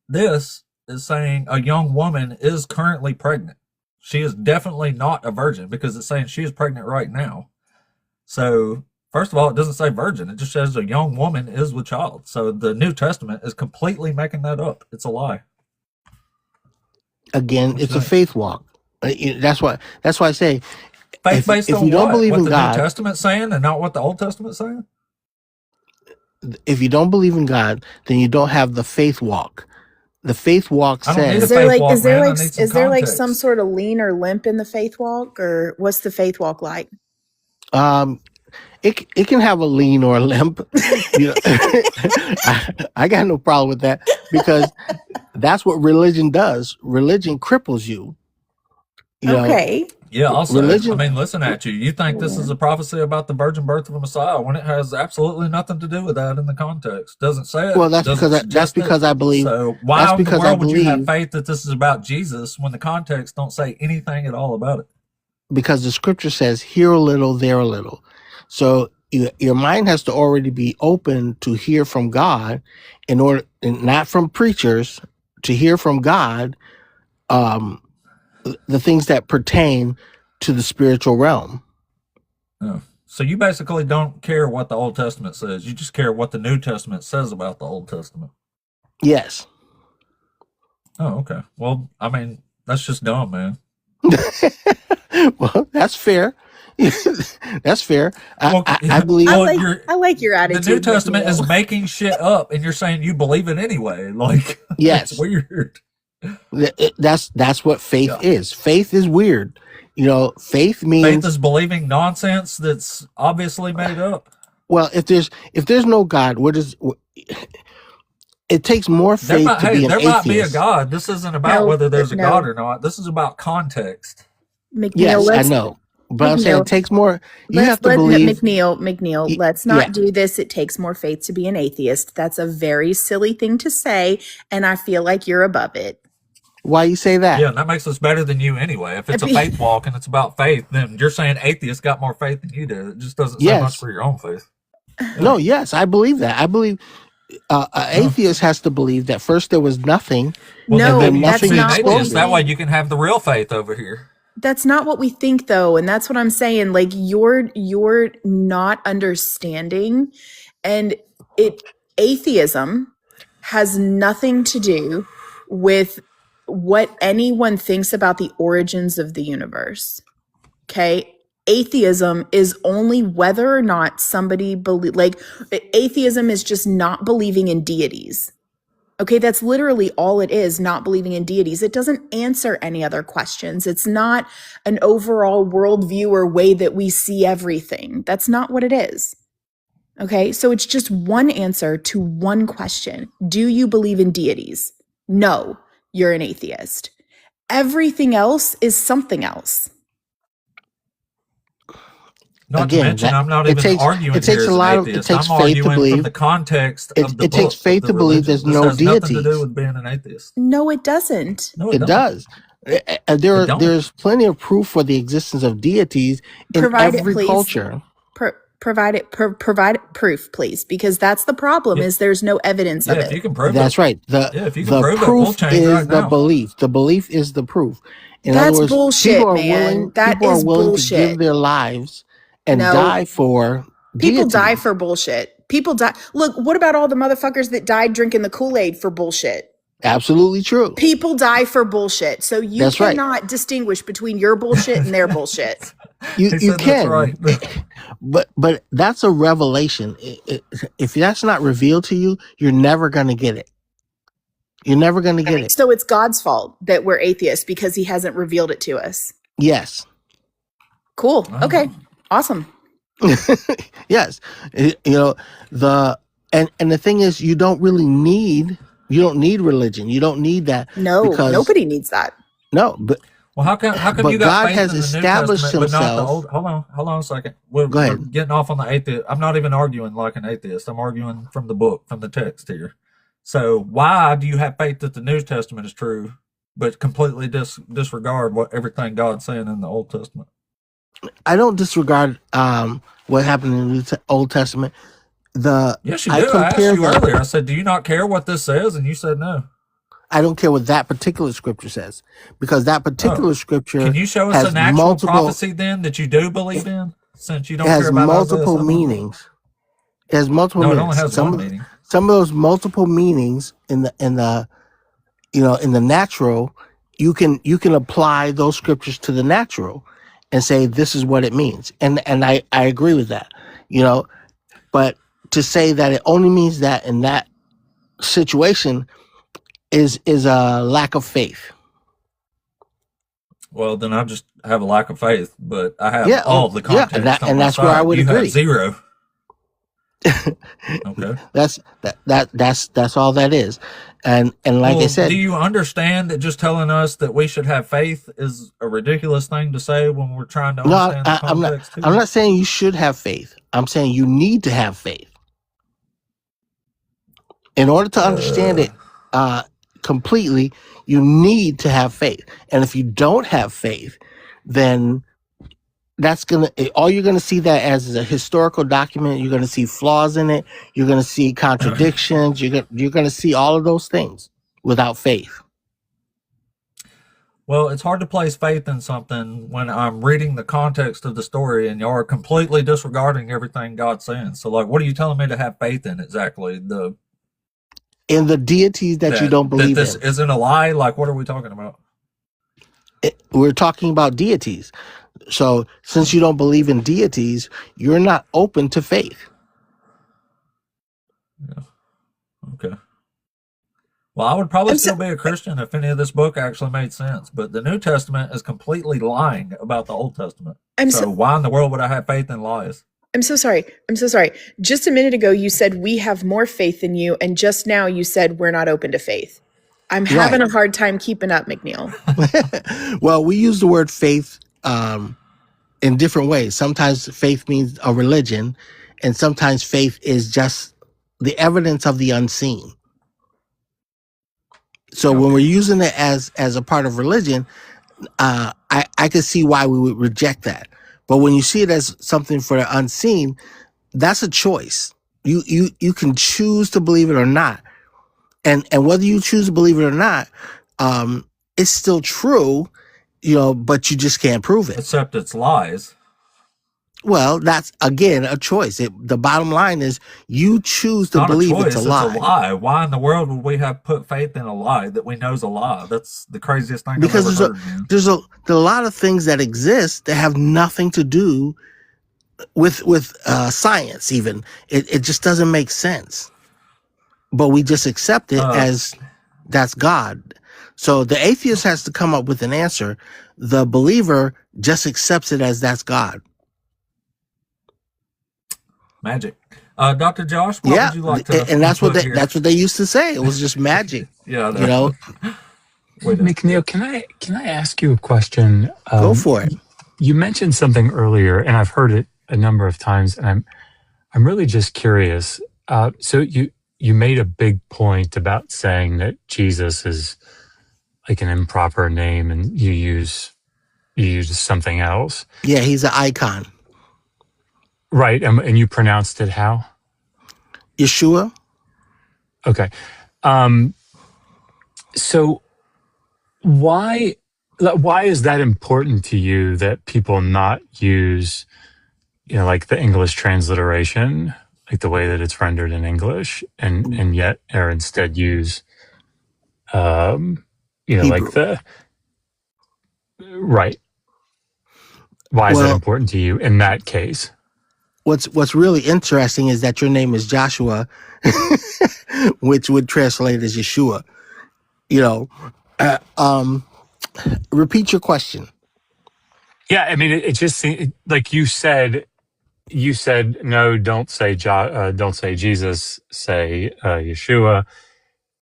this is saying a young woman is currently pregnant. She is definitely not a virgin because it's saying she is pregnant right now. So, first of all, it doesn't say virgin. It just says a young woman is with child. So the New Testament is completely making that up. It's a lie. Again, What it's you a think? faith walk. That's why I say Faith based if on you don't what? believe What in the New God, Testament's saying and not what the Old Testament's saying? if you don't believe in God, then you don't have the faith walk the faith walk I don't need a Is says, there faith like walk, is there man. I like need some is there like some context. sort of lean or limp in the faith walk, or what's the faith walk like? um, it can have a lean or a limp. You know, I got no problem with that because that's what religion does. Religion cripples you. You know, Okay. Yeah, also, I religion. mean, listen at you. You think this is a prophecy about the virgin birth of a Messiah when it has absolutely nothing to do with that in the context. Doesn't say it, Well, that's doesn't because that's suggest it. because I believe. So That's why in the because I world would you have believe faith that this is about Jesus when the context don't say anything at all about it? because the scripture says, "Here a little, there a little." So your mind has to already be open to hear from God, in order, and not from preachers, to hear from God. Um, the things that pertain to the spiritual realm. Oh. So you basically don't care what the Old Testament says. You just care what the New Testament says about the Old Testament. Yes. Oh, okay. Well, I mean, that's just dumb, man. Well, that's fair. That's fair. Well, I believe. well, I like your the attitude. New Testament McNeil. is making shit up, and you're saying you believe it anyway. Like, Yes. it's weird. That's what faith Yeah. is. Faith is weird. You know, faith Faith means, is believing nonsense that's obviously made up. well, if there's no God, it takes more There faith might, to hey, be an there might be a atheist. God. This isn't about No, whether there's a no. God or not. This is about context. McNeil, Yes, I let's know. But I'm saying McNeil, it takes more. You let's have to let believe. McNeil, let's Yeah. not do this. It takes more faith to be an atheist. That's a very silly thing to say, and I feel like you're above it. Why you say that? Yeah, and that makes us better than you anyway. If it's a faith walk and it's about faith, then you're saying atheists got more faith than you do. It just doesn't say much Yes. for your own faith. No. Yes, I believe that. I believe an atheist has to believe that first there was nothing, Well, No, then maybe and you that's should nothing be an not what we atheist. That exploded. way think. you can have the real faith over here. That's not what we think, though, and that's what I'm saying. Like you're not understanding, and atheism has nothing to do with what anyone thinks about the origins of the universe. Okay. Atheism is only whether or not somebody believe, like atheism is just not believing in deities. Okay, that's literally all it is, not believing in deities. It doesn't answer any other questions. It's not an overall worldview or way that we see everything. That's not what it is. Okay, so it's just one answer to one question. Do you believe in deities? No, you're an atheist. Everything else is something else. Not to Again, mention, that I'm not it even takes arguing it here takes as a an lot of it atheist. takes I'm faith to arguing from believe. the context of the It takes book, faith of the to believe religion. there's This no has nothing to do deities. with being an atheist. No, it doesn't. No, It don't. does. It don't. There's plenty of proof for the existence of deities in Provide it, every please. culture. Provide proof, please, because that's the problem. Yeah, Is there's no evidence yeah, of if it. you can prove it. That's right. Yeah, if you can The prove it, we'll proof change right is the now. belief. The belief is the proof. In other That's words, bullshit, man. That people are is willing to give bullshit. their lives and No, die for people die deities. for bullshit. People die. Look, what about all the motherfuckers that died drinking the Kool-Aid for bullshit? Absolutely true. People die for bullshit. So you That's right. cannot distinguish between your bullshit and their bullshit. You He said that's can, right. but that's a revelation. If that's not revealed to you, you're never gonna get it. You're never gonna get it. So it's God's fault that we're atheists because he hasn't revealed it to us. Yes. Cool. I don't Okay. know. Awesome. Yes. You know, and the thing is, you don't need religion. You don't need that. No, because nobody needs that. no, but Well, how come but you got God faith has in the New established Testament, but not the himself. Old? Hold on a second. Go We're ahead. getting off on the atheist. I'm not even arguing like an atheist. I'm arguing from the book, from the text here. So why do you have faith that the New Testament is true, but completely disregard what everything God's saying in the Old Testament? I don't disregard what happened in the Old Testament. Yes, you I do. I asked compare you the. earlier. I said, do you not care what this says? And you said no. I don't care what that particular scripture says, because that particular Oh, scripture can you show us has an actual multiple prophecy then that you do believe in, since you don't has care about Isaiah multiple 7? meanings. It has multiple No, it only meanings. has one meaning. Some of those multiple meanings in the in the natural, you can apply those scriptures to the natural and say this is what it means. And I agree with that. You know, but to say that it only means that in that situation, is a lack of faith. Well, then I just have a lack of faith, but I have Yeah, all the yeah, context on and my that's where I side. would You have agree. zero. Okay. That's all that is. And like I Well, said, do you understand that just telling us that we should have faith is a ridiculous thing to say when we're trying to no, understand the I'm not. context too? I'm not saying you should have faith. I'm saying you need to have faith in order to understand it completely. You need to have faith, and if you don't have faith, then that's all you're gonna see that as is a historical document. You're gonna see flaws in it. You're gonna see contradictions. You're gonna see all of those things without faith. Well, it's hard to place faith in something when I'm reading the context of the story and you're completely disregarding everything God's saying. So, like, what are you telling me to have faith in exactly? In the deities that you don't That believe this in. isn't a lie? Like, what are we talking about? We're talking about deities. So since you don't believe in deities, you're not open to faith. Yeah. Okay. Well, I would probably still be a Christian if any of this book actually made sense, but the New Testament is completely lying about the Old Testament. So why in the world would I have faith in lies? I'm so sorry. Just a minute ago, you said we have more faith than you, and just now you said we're not open to faith. I'm having a hard time keeping up, McNeil. Well, we use the word faith in different ways. Sometimes faith means a religion, and sometimes faith is just the evidence of the unseen. So when we're using it as a part of religion, I can see why we would reject that. But when you see it as something for the unseen, that's a choice. You can choose to believe it or not. And whether you choose to believe it or not, it's still true, but you just can't prove it. Except it's lies. Well, that's, again, a choice. The bottom line is you choose to believe it's a lie. It's a lie. Why in the world would we have put faith in a lie that we know is a lie? That's the craziest thing because I've ever heard. There's a lot of things that exist that have nothing to do with science even. It just doesn't make sense. But we just accept it as that's God. So the atheist has to come up with an answer. The believer just accepts it as that's God. Magic. Dr. Josh, what would you like to and that's what they used to say. It was just magic. Yeah, McNeil, can I ask you a question? Go for it. You mentioned something earlier, and I've heard it a number of times, and I'm really just curious. So you made a big point about saying that Jesus is like an improper name, and you use something else. Yeah, he's an icon. Right, and you pronounced it how? Yeshua. Okay. So why is that important to you that people not use, like the English transliteration, like the way that it's rendered in English, and yet or instead use, Hebrew. Like the right? Why is that important to you in that case? What's really interesting is that your name is Joshua, which would translate as Yeshua. Repeat your question. Yeah, I mean, it just seemed like you said no, don't say Jesus, say Yeshua,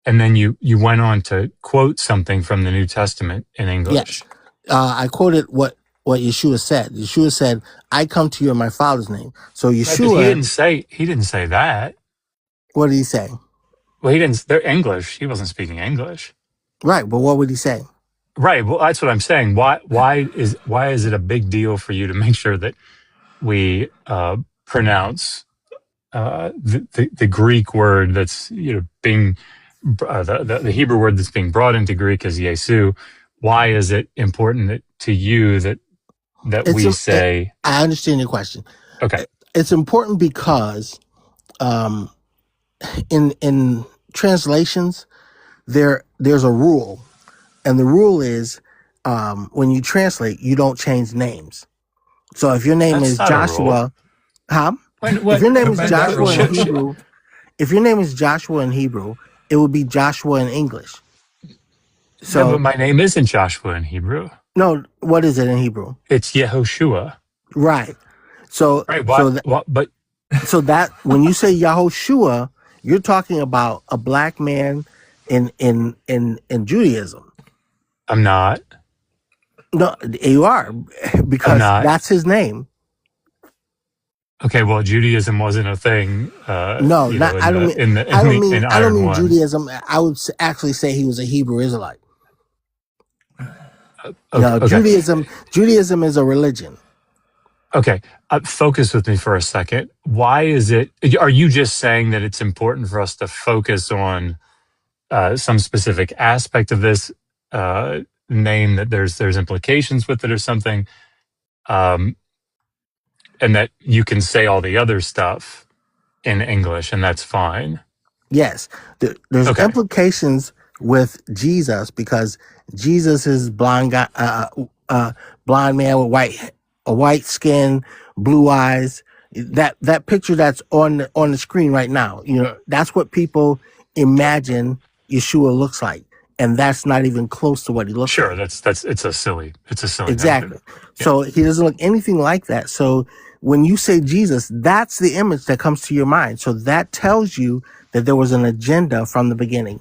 and then you went on to quote something from the New Testament in English. Yes, I quoted what Yeshua said. Yeshua said, "I come to you in my Father's name." So Yeshua, he didn't say that. What did he say? Well, they're English. He wasn't speaking English. Right, but what would he say? Right. Well, that's what I'm saying. Why is it a big deal for you to make sure that we pronounce the Greek word that's being the Hebrew word that's being brought into Greek is Yesu? Why is it important to you that we say? I understand your question. Okay, it's important because in translations there's a rule, and the rule is when you translate, you don't change names. So if your name is Joshua, if your name is Joshua in Hebrew, it would be Joshua in English. Yeah, but So my name isn't Joshua in Hebrew. no, what is it in Hebrew? It's Yehoshua. Right. So Right. so What? But so that when you say Yahushua, you're talking about a black man in Judaism. I'm not. No, you are I'm because not. that's his name. Okay. Well, Judaism wasn't a thing. No, You not know, I don't mean in I don't Iron mean One. Judaism. I would actually say he was a Hebrew Israelite. Okay. No, Okay. Judaism is a religion. Okay. Focus with me for a second. Why is it? Are you just saying that it's important for us to focus on some specific aspect of this name, that there's implications with it or something, um, and that you can say all the other stuff in English and that's fine? Yes, there's Okay. implications with Jesus because Jesus is blind guy, blind man with white skin, blue eyes. That picture that's on the screen right now, that's what people imagine Yeshua looks like, and that's not even close to what he looks Sure. like. It's a silly notion. Exactly. Yeah. So he doesn't look anything like that. So when you say Jesus, that's the image that comes to your mind. So that tells you that there was an agenda from the beginning.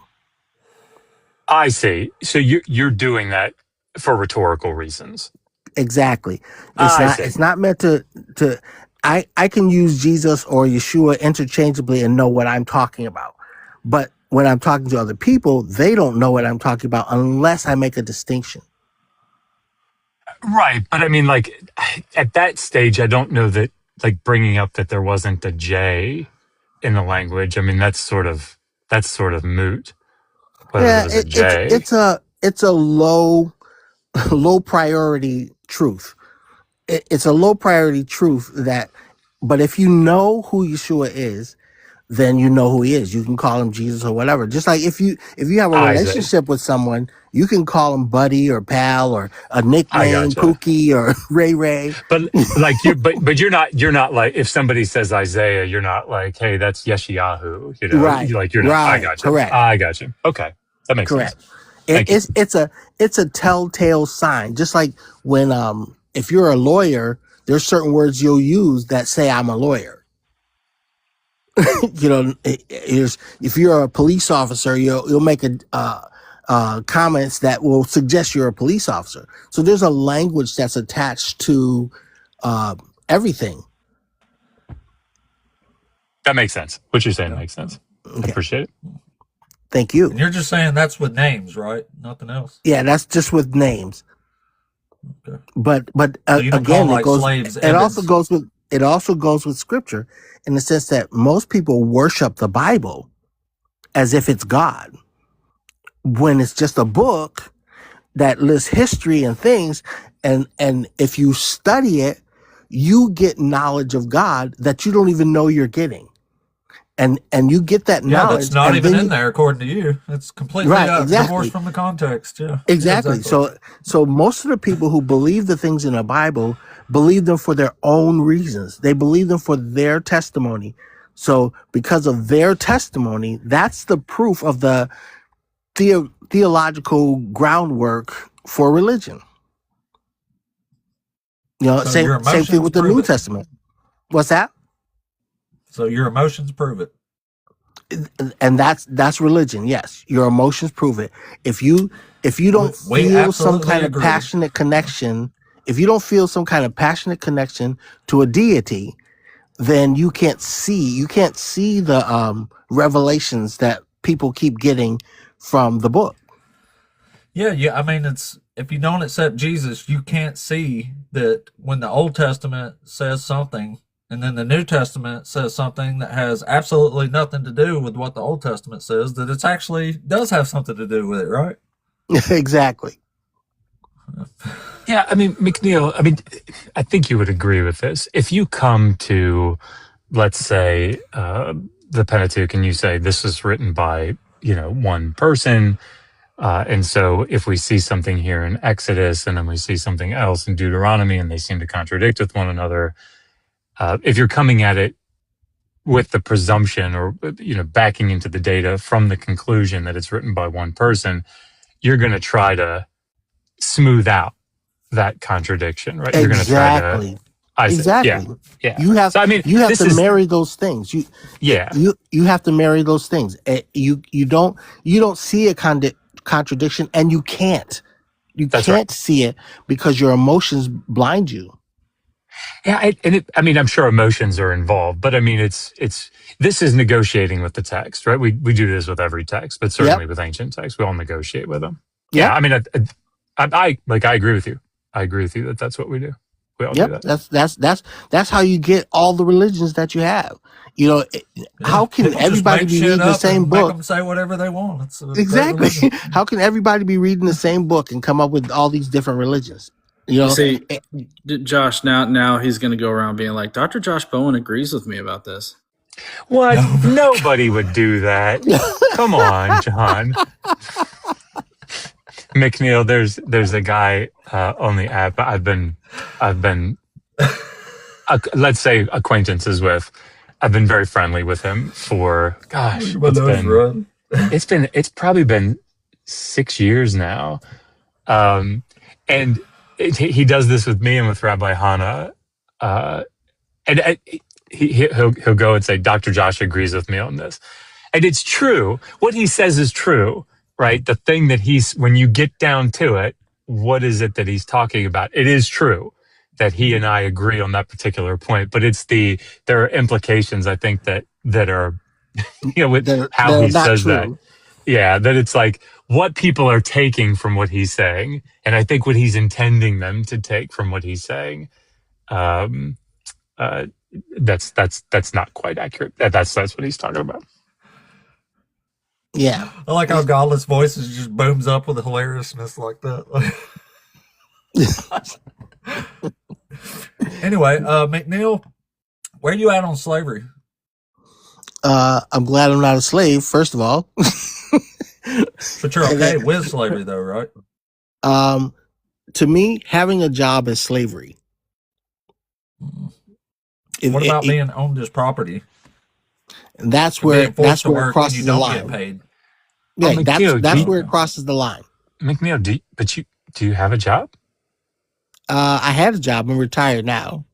I see. So you're doing that for rhetorical reasons. Exactly. I see. It's not meant to I can use Jesus or Yeshua interchangeably and know what I'm talking about. But when I'm talking to other people, they don't know what I'm talking about unless I make a distinction. Right. But I mean, like, at that stage, I don't know that, like, bringing up that there wasn't a J in the language. I mean, that's sort of moot, whether there Yeah, was a J. it's a low priority truth. It's a low priority truth but if you know who Yeshua is, then you know who he is. You can call him Jesus or whatever. Just like if you have a I see. relationship with someone, you can call him buddy or pal or a I nickname, gotcha. Pookie or Ray Ray. But like but you're not like, if somebody says Isaiah, you're not like, hey, that's Yeshayahu. You know, Right, you're not. I right, gotcha. correct, I gotcha. Okay, that makes sense. correct. It, Thank you. it's a telltale sign. Just like when if you're a lawyer, there's certain words you'll use that say I'm a lawyer. If you're a police officer, you'll make comments that will suggest you're a police officer. So there's a language that's attached to everything. That makes sense. What you're saying Yeah. makes sense. I Okay, appreciate it. thank you. And you're just saying that's with names, right? Nothing else. Yeah, that's just with names. Okay. But So you don't call again, them like slaves. it also goes with scripture in the sense that most people worship the Bible as if it's God, when it's just a book that lists history and things. And if you study it, you get knowledge of God that you don't even know you're getting. And you get that Yeah, knowledge. that's not and even then in there according to you. It's completely Right, divorced exactly. from the context. Yeah. Exactly. Yeah, exactly. So most of the people who believe the things in the Bible believe them for their own reasons. They believe them for their testimony. So because of their testimony, that's the proof of the theological groundwork for religion. So your Same thing emotions with the prove New it. Testament. What's that? So your emotions prove it. And that's religion. Yes, your emotions prove it. If you don't We feel some absolutely kind of agree. passionate connection, if you don't feel some kind of passionate connection to a deity, then you can't see the revelations that people keep getting from the book. Yeah. I mean, it's, if you don't accept Jesus, you can't see that when the Old Testament says something and then the New Testament says something that has absolutely nothing to do with what the Old Testament says, that it's actually does have something to do with it, right? Exactly. Yeah, I mean, McNeil, I think you would agree with this. If you come to, let's say, the Pentateuch, and you say this is written by, one person, and so if we see something here in Exodus and then we see something else in Deuteronomy and they seem to contradict with one another, if you're coming at it with the presumption or, backing into the data from the conclusion that it's written by one person, you're going to try to smooth out that contradiction, right? You're going to try to, Exactly. I see. Yeah. Exactly. Yeah. You have So, I mean, you have this to is, marry those things. yeah, You have to marry those things. You don't see a contradiction, and you can't. You that's right. can't see it because your emotions blind you. Yeah. I mean, I'm sure emotions are involved, but I mean, this is negotiating with the text, right? We do this with every text, but certainly Yep. with ancient texts, we all negotiate with them. Yep. Yeah. I mean, I agree with you. I agree with you that that's what we do. We all do Yep. that. That's how you get all the religions that you have. You know, how can People just everybody make be shit reading the up same and make book? them say whatever they want. It's a great Exactly. religion. How can everybody be reading the same book and come up with all these different religions? You You know, see, Josh, now he's going to go around being like, Dr. Josh Bowen agrees with me about this. What? Nobody would do that. Come on, John. McNeil, there's a guy on the app I've been let's say acquaintances with. I've been very friendly with him for it's probably been 6 years now. And he does this with me and with Rabbi Hannah. And he'll go and say, Dr. Josh agrees with me on this. And it's true. What he says is true, right? The thing that when you get down to it, what is it that he's talking about? It is true that he and I agree on that particular point, but there are implications, I think, that are, with how he says that. Yeah, that it's like what people are taking from what he's saying, and I think what he's intending them to take from what he's saying, that's not quite accurate. That's what he's talking about. yeah. I like how Godless Voices just booms up with hilariousness like that. Anyway, McNeil, where you at on slavery? I'm glad I'm not a slave, first of all. But you're okay with slavery, though, right? To me, having a job is slavery. What about being owned as property? That's where it crosses the line. Get paid. Yeah, that's where it crosses the line. McNeil, do you have a job? I had a job. I'm retired now.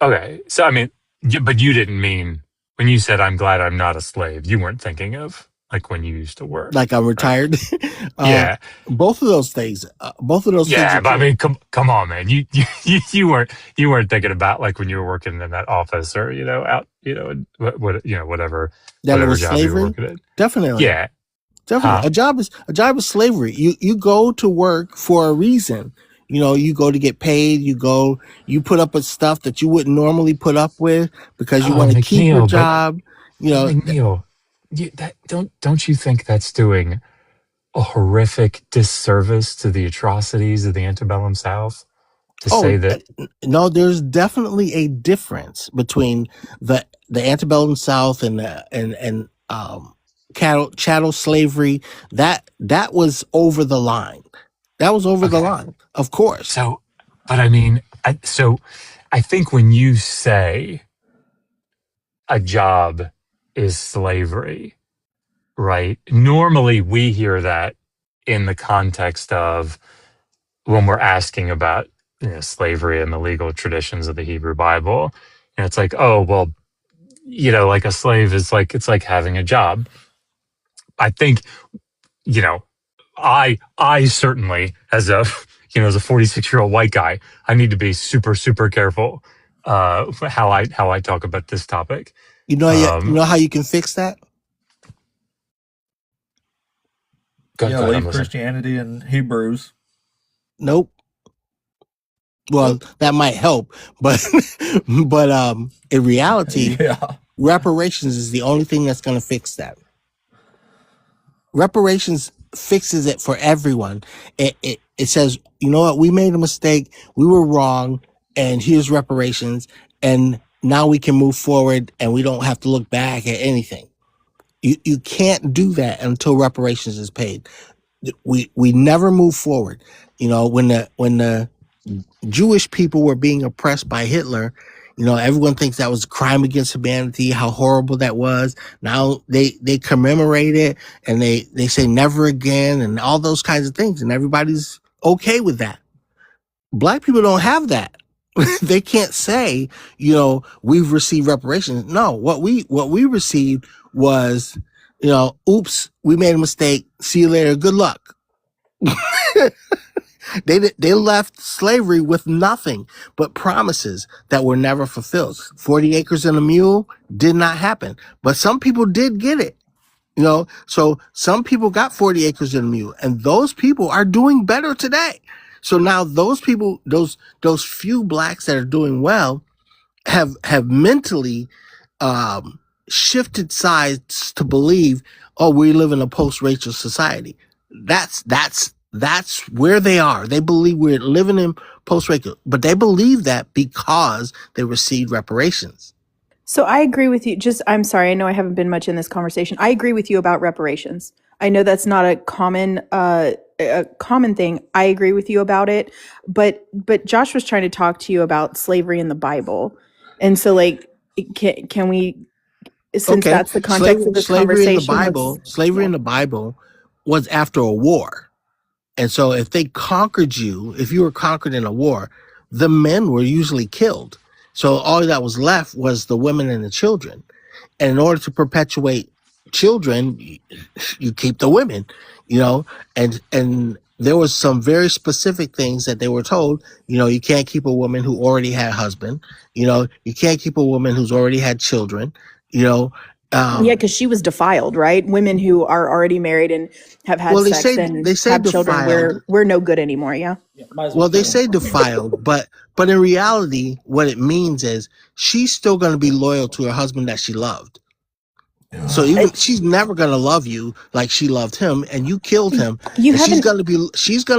Okay, so I mean, but you didn't mean when you said I'm glad I'm not a slave. You weren't thinking of like when you used to work. Like I'm retired. Right? Yeah, both of those things. Yeah, but I mean, come on, man. You weren't thinking about like when you were working in that office or out whatever that it was job slavery. you were working in. Definitely. Yeah. Definitely. A job is slavery. You go to work for a reason. You go to get paid. You put up with stuff that you wouldn't normally put up with because you want to keep your job. McNeil, don't you think that's doing a horrific disservice to the atrocities of the antebellum South to say that? No, there's definitely a difference between the antebellum South and chattel slavery. That was over the line. That was over the line, of course. So, but I mean, I think when you say a job is slavery, right? Normally we hear that in the context of when we're asking about slavery and the legal traditions of the Hebrew Bible. And it's like, oh, well, like a slave is like, it's like having a job. I think, I certainly as a 46-year-old white guy, I need to be super, super careful how I talk about this topic. You know how you can fix that? Leave Christianity and Hebrews. Nope. Well, that might help, but in reality, reparations is the only thing that's going to fix that. Reparations fixes it for everyone. It says, you know what, we made a mistake, we were wrong, and here's reparations, and now we can move forward, and we don't have to look back at anything. You can't do that until reparations is paid. We never move forward. When the Jewish people were being oppressed by Hitler, Everyone thinks that was a crime against humanity, how horrible that was. Now they commemorate it and they say never again and all those kinds of things, and everybody's okay with that. Black people don't have that. They can't say, we've received reparations. No, what we received was, oops, we made a mistake. See you later. Good luck. They left slavery with nothing but promises that were never fulfilled. 40 acres and a mule did not happen, but some people did get it. So some people got 40 acres and a mule, and those people are doing better today. So now those people, those few blacks that are doing well, have mentally shifted sides to believe, oh, we live in a post-racial society. That's where they are. They believe we're living in post-racial, but they believe that because they received reparations. So I agree with you. I'm sorry, I know I haven't been much in this conversation. I agree with you about reparations. I know that's not a common thing. I agree with you about it, but Josh was trying to talk to you about slavery in the Bible, and so can we? Since Okay, that's the context of this conversation, slavery in the Bible was after a war, and so if they conquered you, if you were conquered in a war, the men were usually killed. So all that was left was the women and the children. And in order to perpetuate children, you keep the women, and there was some very specific things that they were told. You can't keep a woman who already had a husband. You can't keep a woman who's already had children. Yeah, because she was defiled, right? Women who are already married and have had sex and have children, we're no good anymore. Yeah. Well, they say defiled, but in reality, what it means is she's still going to be loyal to her husband that she loved. So even she's never going to love you like she loved him, and you killed him. She's going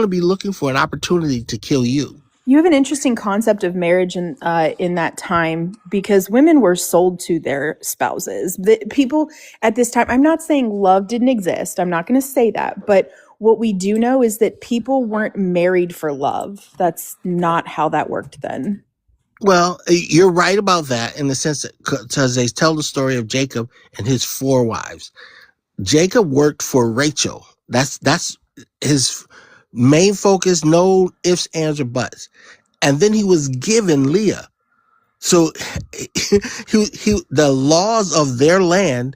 to be looking for an opportunity to kill you. You have an interesting concept of marriage in that time, because women were sold to their spouses. The people at this time, I'm not saying love didn't exist. I'm not going to say that. But what we do know is that people weren't married for love. That's not how that worked then. Well, you're right about that in the sense that, because they tell the story of Jacob and his 4 wives. Jacob worked for Rachel. That's his main focus, no ifs, ands, or buts. And then he was given Leah. So the laws of their land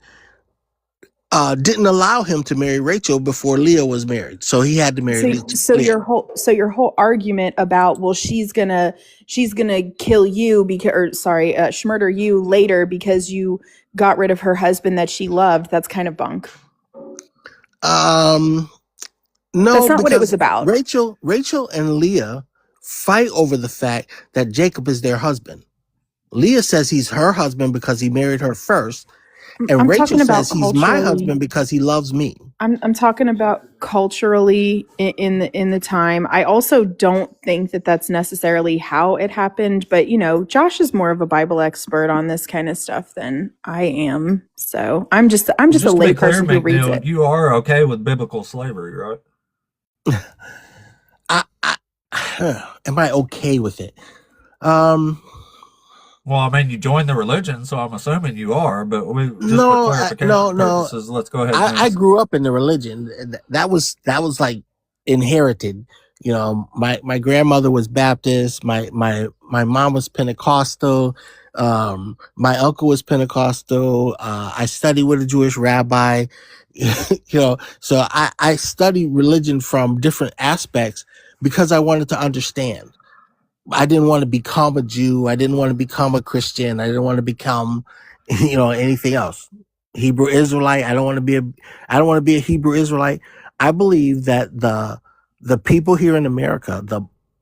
didn't allow him to marry Rachel before Leah was married. So he had to marry Leah. So your whole argument about, well, she's gonna kill you murder you later because you got rid of her husband that she loved, that's kind of bunk. No, that's not what it was about. Rachel and Leah fight over the fact that Jacob is their husband. Leah says he's her husband because he married her first, and Rachel says he's my husband because he loves me. I'm talking about culturally in the time. I also don't think that that's necessarily how it happened, but Josh is more of a Bible expert on this kind of stuff than I am. So I'm just a layperson who reads it. You are okay with biblical slavery, right? Am I okay with it? Well, I mean, you joined the religion, so I'm assuming you are. But for clarification purposes, let's go ahead. I grew up in the religion. That was like inherited. My grandmother was Baptist. My mom was Pentecostal. My uncle was Pentecostal. I studied with a Jewish rabbi. So I studied religion from different aspects because I wanted to understand. I didn't want to become a Jew. I didn't want to become a Christian. I didn't want to become, anything else. Hebrew Israelite. I don't want to be a Hebrew Israelite. I believe that the people here in America,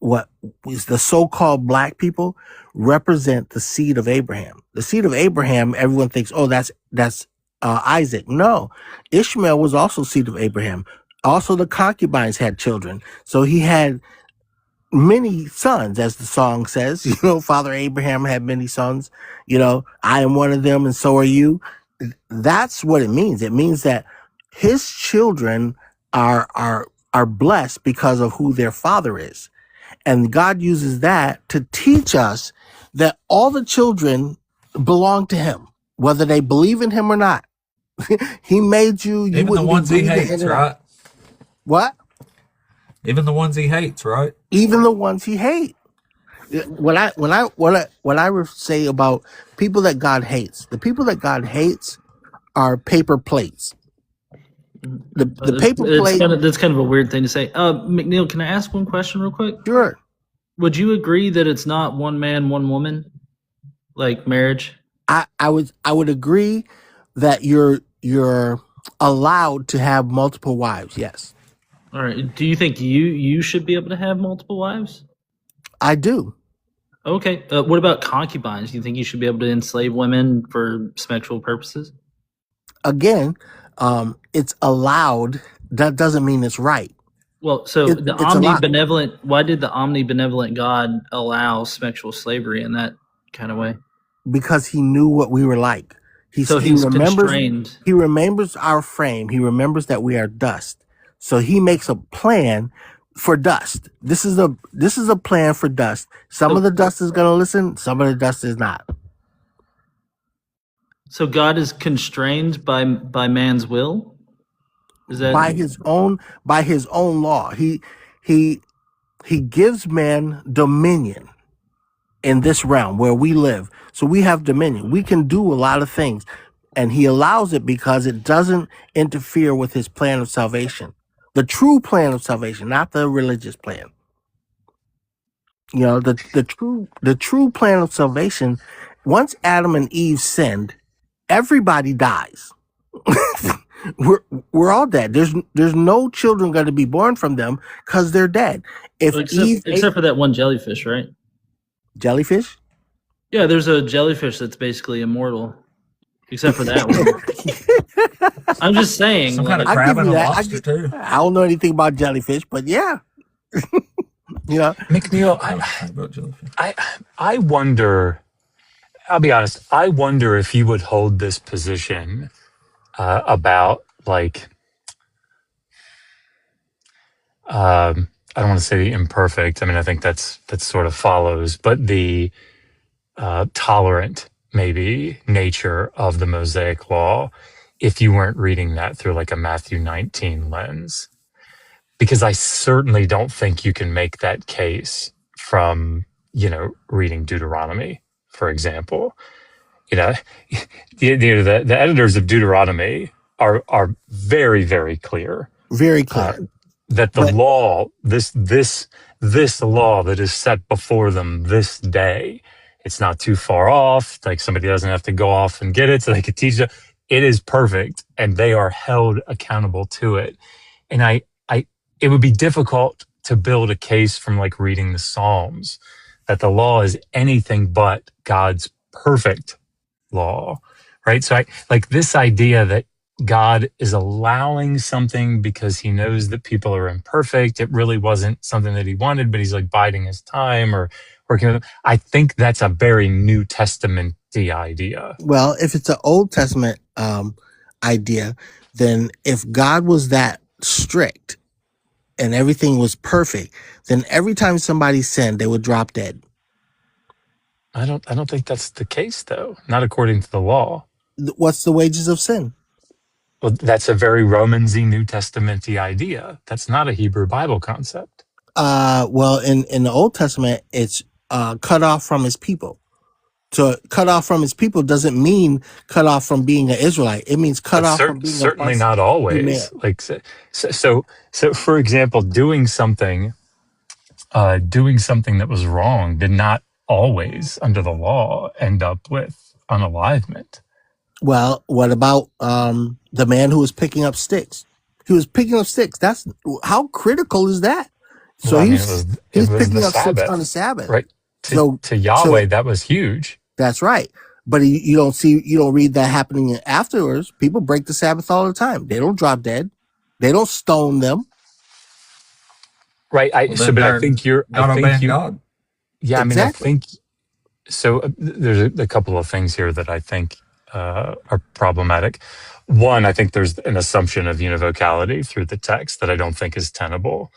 what is the so-called black people, represent the seed of Abraham. The seed of Abraham, everyone thinks, oh, that's Isaac. No, Ishmael was also seed of Abraham. Also, the concubines had children. So he had many sons, as the song says. Father Abraham had many sons. I am one of them, and so are you. That's what it means. It means that his children are blessed because of who their father is. And God uses that to teach us that all the children belong to him, whether they believe in him or not. He made you. You Even the wouldn't be ones he breathing in hates, and out. right? What? Even the ones he hates, right? Even the ones he hates. What I would say about people that God hates, the people that God hates are paper plates. The paper plate. That's kind of a weird thing to say. McNeil, can I ask one question real quick? Sure. Would you agree that it's not one man, one woman, like marriage? I would agree that you're allowed to have multiple wives. Yes, All right. Do you think you should be able to have multiple wives? I do. Okay. What about concubines? Do you think you should be able to enslave women for sexual purposes? Again, it's allowed. That doesn't mean it's right. Well, so It's the allowed omnibenevolent. Why did the omnibenevolent God allow sexual slavery in that kind of way? because he knew what we were like. So He he's remembers. constrained. He remembers our frame. He remembers that we are dust. So he makes a plan for dust. This is a plan for dust. Some of the dust is going to listen. Some of the dust is not. So God is constrained by man's will. Is that By his own law. He gives man dominion in this realm where we live. So we have dominion. We can do a lot of things. And he allows it because it doesn't interfere with his plan of salvation. The true plan of salvation, not the religious plan. You know, the true plan of salvation, once Adam and Eve sinned, everybody dies. we're all dead. There's no children going to be born from them because they're dead. If Eve except for that one jellyfish, right? jellyfish, Yeah, there's a jellyfish that's basically immortal. Except for that one. I'm just saying. Some kind of I'll crab give and you a that. lobster too. I don't know anything about jellyfish, but yeah. Yeah. McNeil, I wonder, I'll be honest, I wonder if you would hold this position about, like, I don't want to say the imperfect. I mean, I think that sort of follows, but the tolerant, maybe, nature of the Mosaic Law, if you weren't reading that through like a Matthew 19 lens. Because I certainly don't think you can make that case from, reading Deuteronomy, for example. The editors of Deuteronomy are very, very clear. Very clear. That the law, this law that is set before them this day, it's not too far off. Like, somebody doesn't have to go off and get it so they could teach it. It is perfect, and they are held accountable to it. And it would be difficult to build a case from, like, reading the Psalms that the law is anything but God's perfect law, right? So this idea that God is allowing something because he knows that people are imperfect. It really wasn't something that he wanted, but he's like biding his time or working with them. I think that's a very New Testament-y idea. Well, if it's an Old Testament idea, then if God was that strict and everything was perfect, then every time somebody sinned, they would drop dead. I don't think that's the case, though. Not according to the law. What's the wages of sin? Well, that's a very Romans-y, New Testament-y idea. That's not a Hebrew Bible concept. Well, in the Old Testament, it's cut off from his people. So cut off from his people doesn't mean cut off from being an Israelite. It means cut off from being certainly not always. Like, so for example, doing something that was wrong did not always, under the law, end up with unalivement. Well, what about the man who was picking up sticks? He was picking up sticks. That's how critical is that? So Well, he's picking up sticks on the Sabbath, right? To Yahweh, that was huge. That's right. But you don't read that happening afterwards. People break the Sabbath all the time. They don't drop dead. They don't stone them. Right. I think you're. God. Yeah, exactly. I think so. There's a couple of things here that I think are problematic. One, I think there's an assumption of univocality through the text that I don't think is tenable,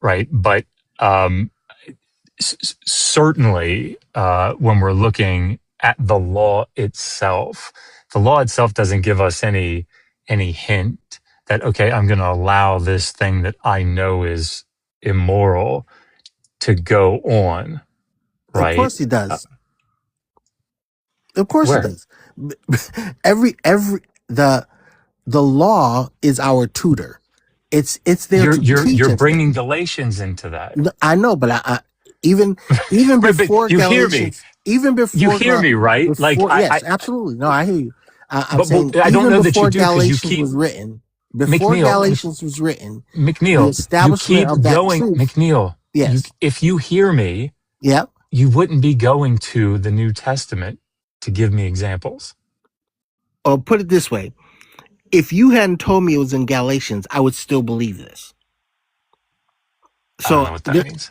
right? But certainly, when we're looking at the law itself doesn't give us any hint that, okay, I'm going to allow this thing that I know is immoral to go on, Of right? course he does. Of course it Where does. Every the law is our tutor. It's there to teach you're us things. bringing Galatians into that, I know, but I even right? But before you hear me. Galatians, even You before hear me, right? Like before yes, absolutely. No, I hear you. I'm saying but I don't even know that you before do, because you Galatians keep was written, the You establishment keep of that going, truth. McNeil. Yes. If you hear me, Yep. you wouldn't be going to the New Testament to give me examples. Or put it this way: if you hadn't told me it was in Galatians, I would still believe this. I don't So know what that means.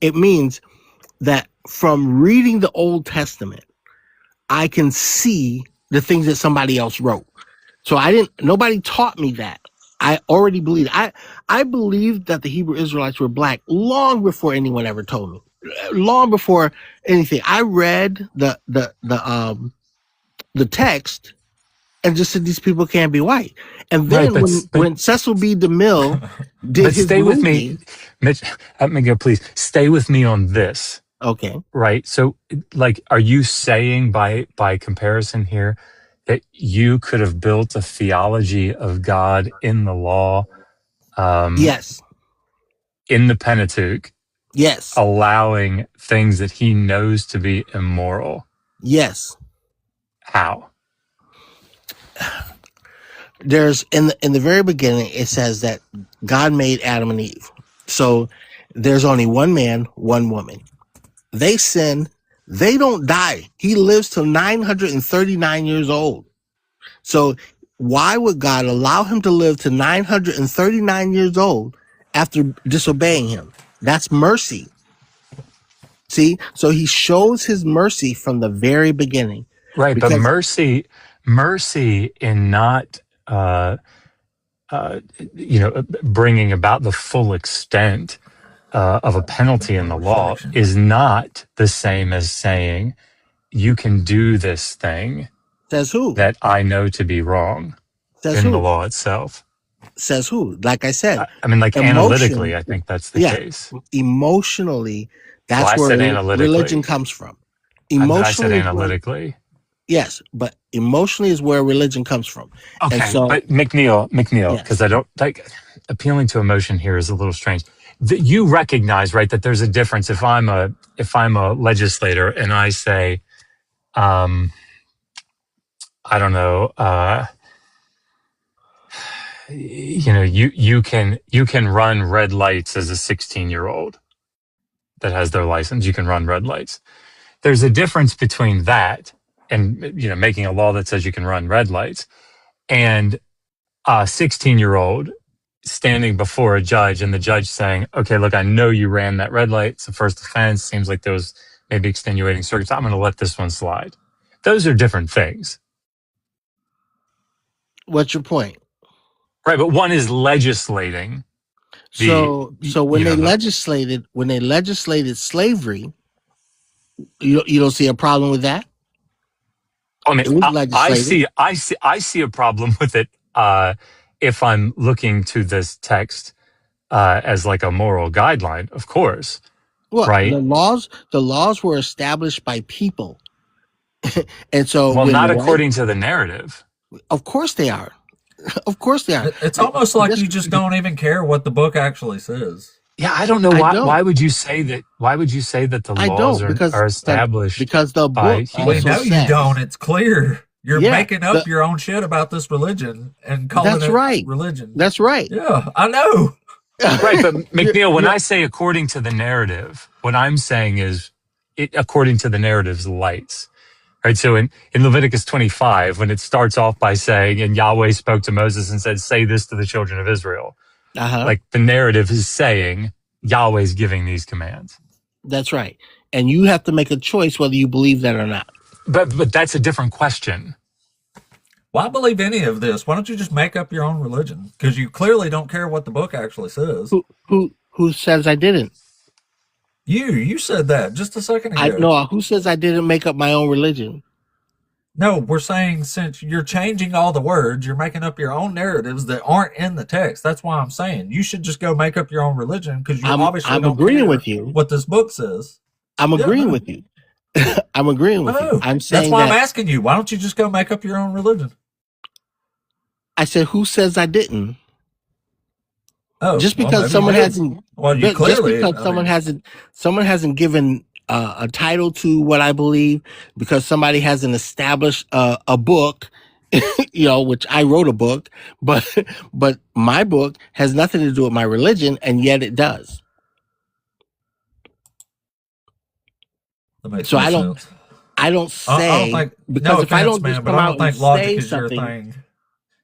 it means that from reading the Old Testament, I can see the things that somebody else wrote. So nobody taught me that. I already believed. I believed that the Hebrew Israelites were black long before anyone ever told me. Long before anything. I read the text and just said these people can't be white. And Right, then when Cecil B. DeMille did but his stay with me, movie. Mitch. McNeil, please stay with me on this. Okay. Right. So, like, are you saying by comparison here that you could have built a theology of God in the law, Yes. in the Pentateuch, Yes. allowing things that he knows to be immoral? Yes. How? There's in the very beginning, it says that God made Adam and Eve. So there's only one man, one woman. They sin, they don't die. He lives till 939 years old. So why would God allow him to live to 939 years old after disobeying him? That's mercy. See, so he shows his mercy from the very beginning. Right, but Because mercy in not, bringing about the full extent of a penalty in the law is not the same as saying you can do this thing says who? that I know to be wrong Says in the who? law itself. Says who? Like I said, I mean, like, emotion. analytically, I think that's the Yeah, case. emotionally, Well, that's I where said religion analytically. comes from. But I said Emotionally is where, analytically. yes, but emotionally is where religion comes from. And Okay, so, but McNeil, because yes, I don't like appealing to emotion here is a little strange. You recognize, right, that there's a difference if I'm a legislator and I say, I don't know, you can run red lights as a 16-year-old that has their license. You can run red lights. There's a difference between that and making a law that says you can run red lights and a 16-year-old standing before a judge and the judge saying, okay, look, I know you ran that red light. It's a first offense. Seems like there was maybe extenuating circumstances. I'm going to let this one slide. Those are different things. what's your point? Right. But one is legislating So when they the, legislated slavery, you don't see a problem with that? I mean, It was I legislated. see a problem with it if I'm looking to this text as like a moral guideline, of course, Well, right? the laws were established by people. And so Well, when not white, according to the narrative. of course they are. Of course they are. It's almost like you just don't even care what the book actually says. Yeah, I don't know I why. don't. Why would you say that? Why would you say that the I laws don't are established the by book We also know humans? you says, don't. It's clear. You're yeah, making up your own shit about this religion and calling that's it right. religion. That's right. Yeah, I know. Right, but McNeil, when You're- I say according to the narrative, what I'm saying is it according to the narrative's lights. Right. So in Leviticus 25, when it starts off by saying, and Yahweh spoke to Moses and said, say this to the children of Israel, like the narrative is saying Yahweh's giving these commands. That's right. And you have to make a choice whether you believe that or not. But that's a different question. Why believe any of this? Why don't you just make up your own religion? Because you clearly don't care what the book actually says. Who says I didn't? You said that just a second I ago. know who says I didn't make up my own religion. No, we're saying since you're changing all the words, you're making up your own narratives that aren't in the text. That's why I'm saying you should just go make up your own religion because you obviously I'm don't agreeing care with you. what this book says. I'm agreeing with you. I'm agreeing with you. I'm saying that's why I'm asking you. Why don't you just go make up your own religion? I said, who says I didn't? Oh, just because someone hasn't. Well, you clearly. Just because someone hasn't given a title to what I believe, because somebody hasn't established a book, which I wrote a book, but my book has nothing to do with my religion, and yet it does. That makes so no I don't. sense. I don't say I don't think, because no if I don't man, just but come I out don't think and logic say is your something, thing.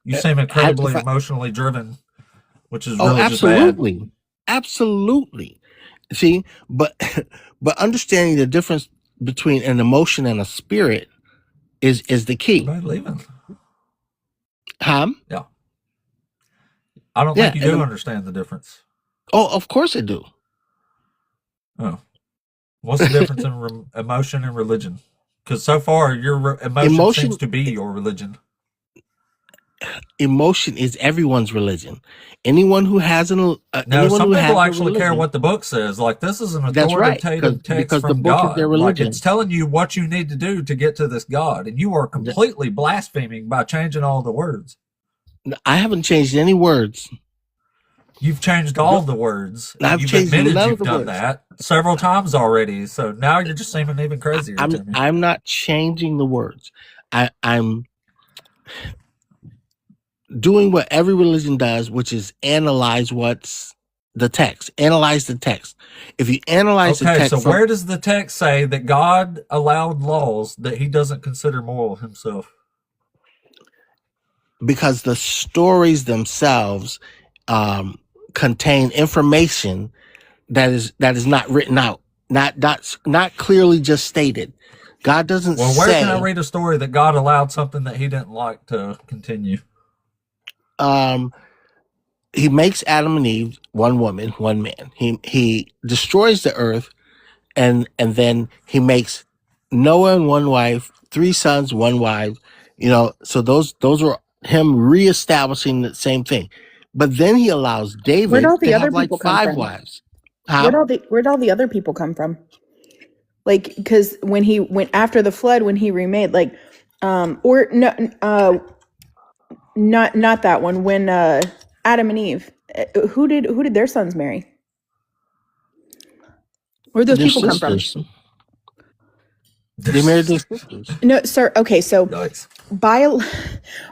You seem incredibly emotionally driven, which is really absolutely, just bad. Absolutely. See, but understanding the difference between an emotion and a spirit is the key. Everybody leaving. Huh? Yeah. I don't think you do understand the difference. Oh, of course I do. Oh. What's the difference in emotion and religion? Because so far, your emotion seems to be your religion. Emotion is everyone's religion. Anyone who has some people actually care what the book says. Like, this is an authoritative text from God. Like, it's telling you what you need to do to get to this God, and you are completely blaspheming by changing all the words. I haven't changed any words. You've changed all the words. I've You've changed admitted none you've of the done words. that several times already. So now you're just seeming even crazier to me. I'm not changing the words. I'm doing what every religion does, which is analyze what's the text. Analyze the text. If you analyze the text... Okay, so where does the text say that God allowed laws that he doesn't consider moral himself? Because the stories themselves contain information that is not written out, not clearly just stated. God doesn't say... Well, where can I read a story that God allowed something that he didn't like to continue? He makes Adam and Eve, one woman, one man. He destroys the earth, and then he makes Noah and one wife, 3 sons, 1 wife. So those were him reestablishing the same thing. But then he allows David Where'd all the to other have like people come 5 from? wives. Where'd all the other people come from? Like, because when he went after the flood, when he remade, like, or no, not that one. When Adam and Eve, who did their sons marry? Where'd those people come from? They married their sisters. No, sir. Okay, so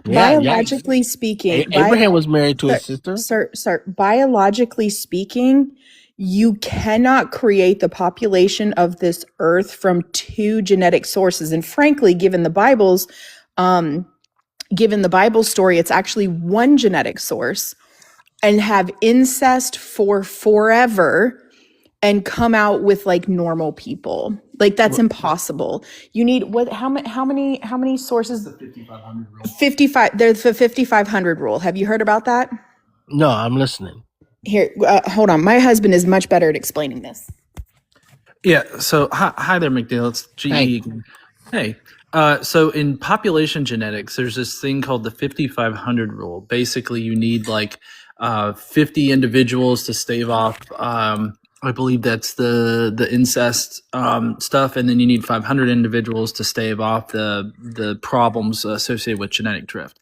biologically speaking, Abraham was married to his sister. Sir, biologically speaking, you cannot create the population of this earth from 2 genetic sources. And frankly, given the Bible story, it's actually 1 genetic source, and have incest for forever and come out with like normal people. Like, that's impossible. You need how many sources? The 5,500 rule. 55. There's the 5,500 rule. Have you heard about that? No, I'm listening. Here, hold on. My husband is much better at explaining this. Yeah. So hi there, McNeil. It's GE. Hey. So in population genetics, there's this thing called the 5,500 rule. Basically, you need like 50 individuals to stave off. I believe that's the incest stuff, and then you need 500 individuals to stave off the problems associated with genetic drift.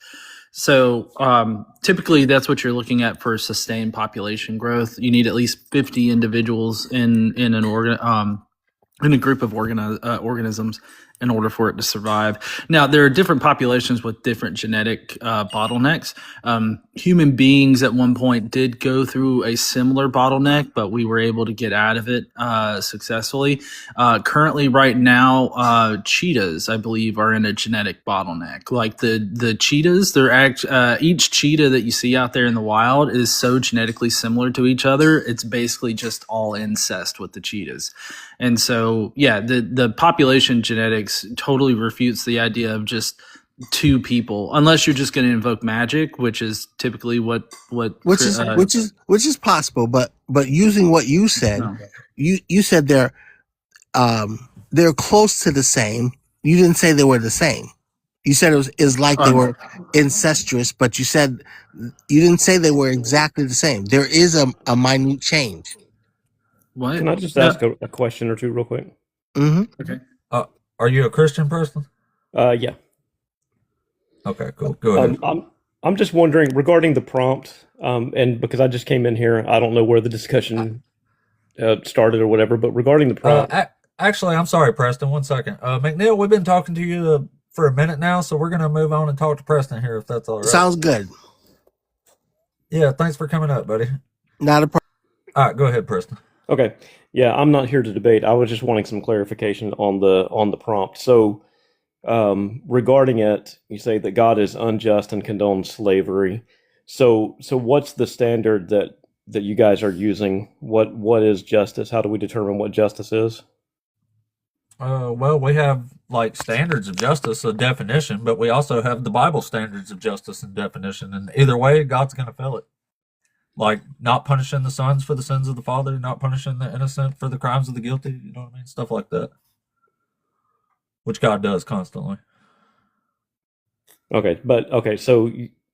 So typically, that's what you're looking at for sustained population growth. You need at least 50 individuals in a group of organisms in order for it to survive. Now, there are different populations with different genetic bottlenecks. Human beings at one point did go through a similar bottleneck, but we were able to get out of it successfully. Currently, right now, cheetahs, I believe, are in a genetic bottleneck. Like the cheetahs, each cheetah that you see out there in the wild is so genetically similar to each other, it's basically just all incest with the cheetahs. And so, yeah, the population genetics totally refutes the idea of just two people, unless you're just going to invoke magic, which is typically what which is possible. But using what you said, no. you said they're close to the same. You didn't say they were the same. You said it's like they were incestuous, but you didn't say they were exactly the same. There is a minute change. What? Can I just ask a question or two real quick? Mm-hmm. Okay. Are you a Christian person? Yeah. Okay, cool. Go ahead. I'm just wondering regarding the prompt, and because I just came in here, I don't know where the discussion started or whatever, but regarding the prompt. Actually, I'm sorry, Preston. 1 second. McNeil, we've been talking to you for a minute now, so we're going to move on and talk to Preston here, if that's all right. Sounds good. Yeah, thanks for coming up, buddy. Not a problem. All right, go ahead, Preston. Okay. Yeah, I'm not here to debate. I was just wanting some clarification on the prompt. So, regarding it, you say that God is unjust and condones slavery. So what's the standard that you guys are using? What is justice? How do we determine what justice is? Well, we have like standards of justice, a definition, but we also have the Bible standards of justice and definition. And either way, God's going to fill it. Like not punishing the sons for the sins of the father, not punishing the innocent for the crimes of the guilty. You know what I mean? Stuff like that, which God does constantly. Okay, so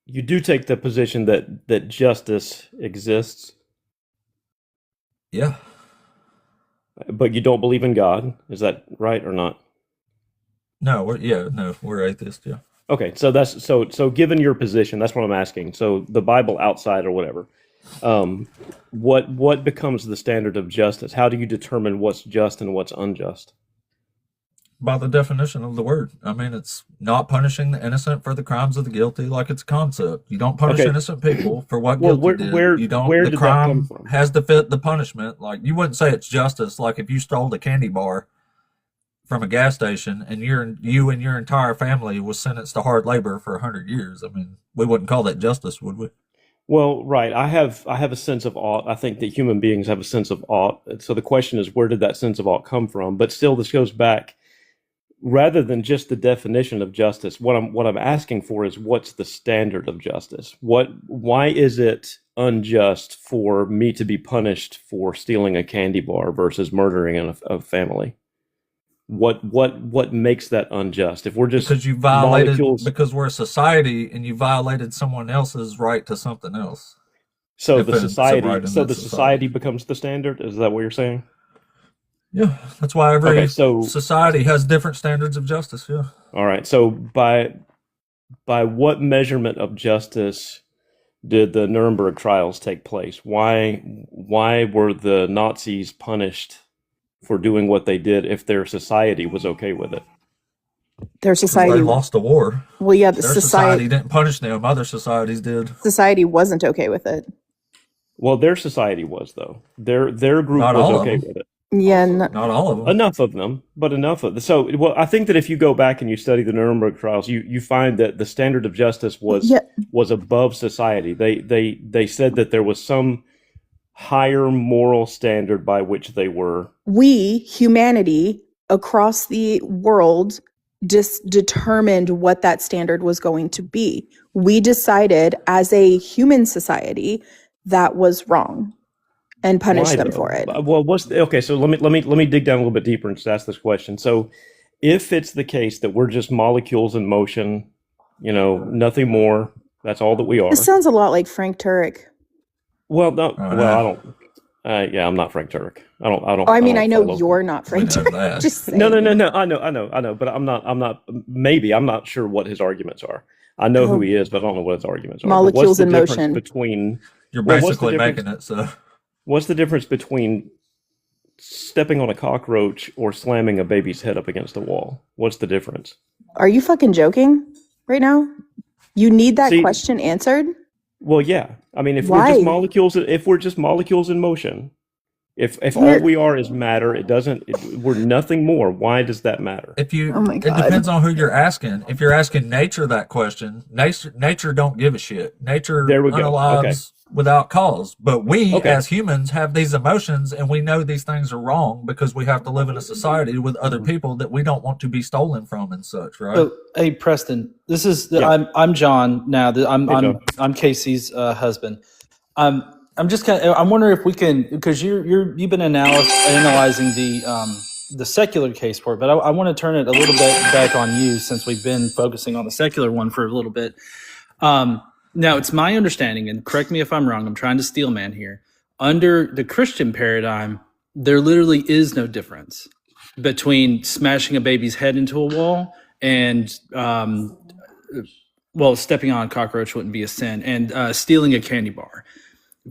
you do take the position that justice exists. Yeah. But you don't believe in God. Is that right or not? No, we're atheists, yeah. Okay, so that's so given your position, that's what I'm asking. So the Bible outside or whatever. What becomes the standard of justice? How do you determine what's just and what's unjust? By the definition of the word. I mean, it's not punishing the innocent for the crimes of the guilty, like it's a concept. You don't punish innocent people for what guilty did. You don't. Where the did crime that come from? has to fit the punishment. Like you wouldn't say it's justice. Like if you stole a candy bar from a gas station and you and your entire family was sentenced to hard labor for 100 years. I mean, we wouldn't call that justice, would we? Well, right. I have a sense of ought. I think that human beings have a sense of ought. So the question is, where did that sense of ought come from? But still, this goes back. Rather than just the definition of justice, what I'm asking for is what's the standard of justice? Why is it unjust for me to be punished for stealing a candy bar versus murdering a family? What makes that unjust? If we're just because you violated molecules, because we're a society and you violated someone else's right to something else. So the society becomes the standard. Is that what you're saying? Yeah, that's why every society has different standards of justice. Yeah. All right. So by what measurement of justice did the Nuremberg trials take place? Why were the Nazis punished for doing what they did if their society was okay with it? Their society they lost the war. Well, yeah, their society didn't punish them. Other societies did. Society wasn't okay with it. Well, their society was though. Their group was okay with it. Yeah, not all of them. Enough of them, but enough of them. So, well, I think that if you go back and you study the Nuremberg trials, you find that the standard of justice was above society. They said that there was some higher moral standard by which they were. We, humanity, across the world, determined what that standard was going to be. We decided as a human society that was wrong. And punish them for it. Well, so let me dig down a little bit deeper and just ask this question. So, if it's the case that we're just molecules in motion, nothing more, that's all that we are. This sounds a lot like Frank Turek. Well, no, I don't. Yeah, I'm not Frank Turek. I don't. Oh, I mean, I know you're not Frank Turek. Just saying. No. I know. But I'm not. Maybe I'm not sure what his arguments are. I know who he is, but I don't know what his arguments are. Molecules in motion. You're basically making it so. What's the difference between stepping on a cockroach or slamming a baby's head up against a wall? What's the difference? Are you fucking joking right now? You need that question answered? Well, yeah. I mean, if we're just molecules in motion, if all we are is matter, we're nothing more. Why does that matter? It depends on who you're asking. If you're asking nature that question, nature don't give a shit. Nature unalives without cause. But we, Okay. as humans, have these emotions, and we know these things are wrong because we have to live in a society with other people that we don't want to be stolen from and such, right? So, hey, Preston, this is Yeah. I'm John now. I'm Hey, John. I'm Casey's husband. I'm just kind of I'm wondering if we can, because you've been analyzing the secular case for it, but I want to turn it a little bit back on you since we've been focusing on the secular one for a little bit. Now, it's my understanding, and correct me if I'm wrong, I'm trying to steel man here. Under the Christian paradigm, there literally is no difference between smashing a baby's head into a wall and, well, stepping on a cockroach wouldn't be a sin, and stealing a candy bar.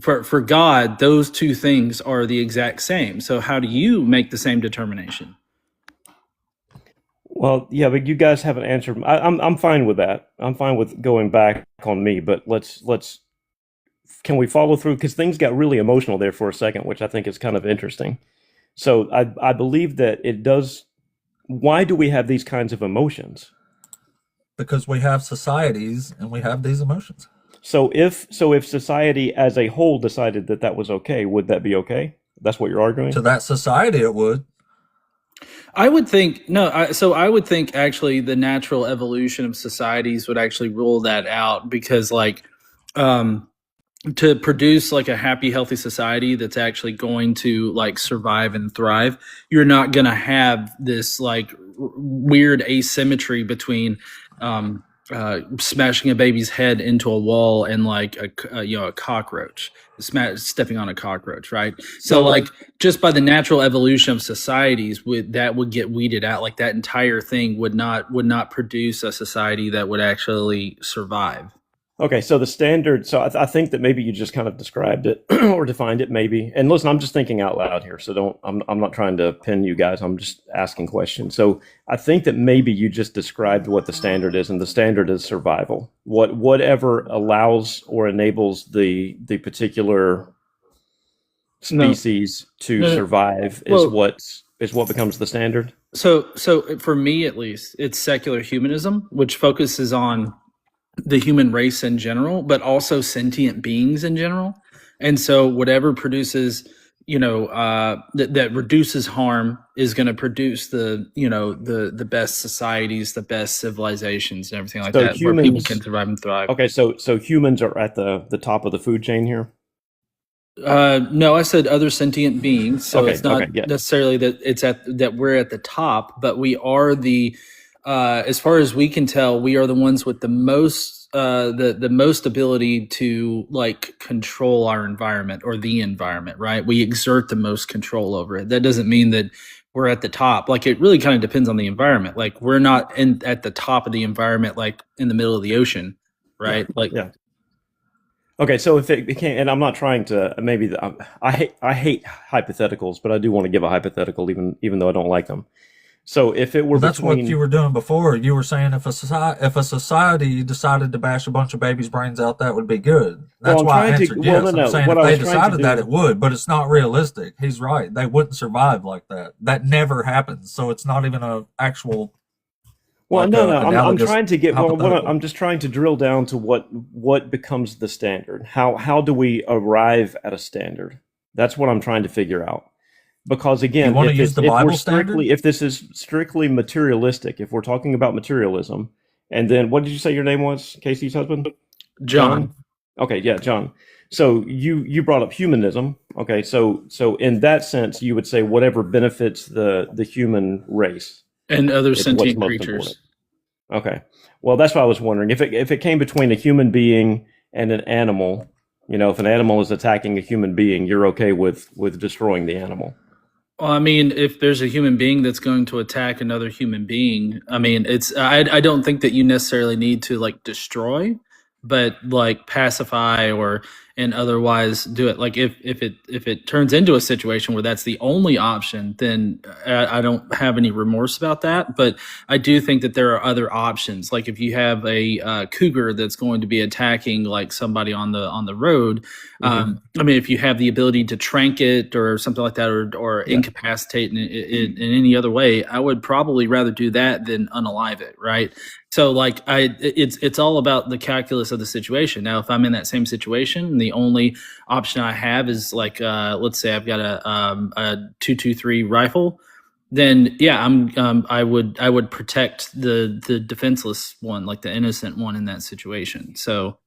For God, those two things are the exact same. So how do you make the same determination? Well, yeah, but you guys haven't answered. I'm fine with that. I'm fine with going back on me, but let's can we follow through? Because things got really emotional there for a second, which I think is kind of interesting. So I believe that it does. Why do we have these kinds of emotions? Because we have societies and we have these emotions. So if society as a whole decided that that was okay, would that be okay? That's what you're arguing? To that society, it would. I would think no. So I would think actually the natural evolution of societies would actually rule that out, because like to produce like a happy, healthy society that's actually going to like survive and thrive, you're not going to have this like weird asymmetry between smashing a baby's head into a wall and like a cockroach stepping on a cockroach, right? So like just by the natural evolution of societies, would get weeded out. Like that entire thing would not produce a society that would actually survive. Okay, so the standard. So I think that maybe you just kind of described it or defined it, maybe. And listen, I'm just thinking out loud here, so don't. I'm not trying to pin you guys. I'm just asking questions. So I think that maybe you just described what the standard is, and the standard is survival. Whatever allows or enables the particular species to survive is what becomes the standard. So for me at least, it's secular humanism, which focuses on the human race in general, but also sentient beings in general. And so whatever produces, that reduces harm is going to produce the best societies, the best civilizations and everything like that, where people can survive and thrive. Okay, so humans are at the top of the food chain here? No, I said other sentient beings. So it's not yeah. necessarily that we're at the top, but we are as far as we can tell, we are the ones with the most the most ability to like control our environment or the environment, right? We exert the most control over it. That doesn't mean that we're at the top. Like it really kind of depends on the environment. Like we're not at the top of the environment, like in the middle of the ocean, right? Yeah. Okay, so if it became, and I'm not trying to, I hate hypotheticals, but I do want to give a hypothetical, even though I don't like them. So if it were that's what you were doing before. You were saying if a society decided to bash a bunch of babies' brains out, that would be good. That's why I answered yes. I'm saying if they decided that, it would, but it's not realistic. He's right. They wouldn't survive like that. That never happens. So it's not even an actual. Well, no. I'm trying to get. I'm just trying to drill down to what becomes the standard. How do we arrive at a standard? That's what I'm trying to figure out. Because again, if this is strictly materialistic, if we're talking about materialism, and then what did you say your name was, Casey's husband? John. Okay, yeah, John. So you brought up humanism. Okay, so in that sense, you would say whatever benefits the human race and other sentient creatures. Okay, well that's what I was wondering. If it came between a human being and an animal, if an animal is attacking a human being, you're okay with destroying the animal. Well, I mean, if there's a human being that's going to attack another human being, I mean, I don't think that you necessarily need to like destroy, but like pacify and otherwise do it. Like if it turns into a situation where that's the only option, then I don't have any remorse about that. But I do think that there are other options. Like if you have a cougar that's going to be attacking like somebody on the road, I mean, if you have the ability to trank it or something like that, or incapacitate in any other way, I would probably rather do that than unalive it, right? So like it's all about the calculus of the situation. Now, if I'm in that same situation and the the only option I have is like, let's say I've got a 223 rifle, then yeah, I would protect the defenseless one, like the innocent one in that situation. So.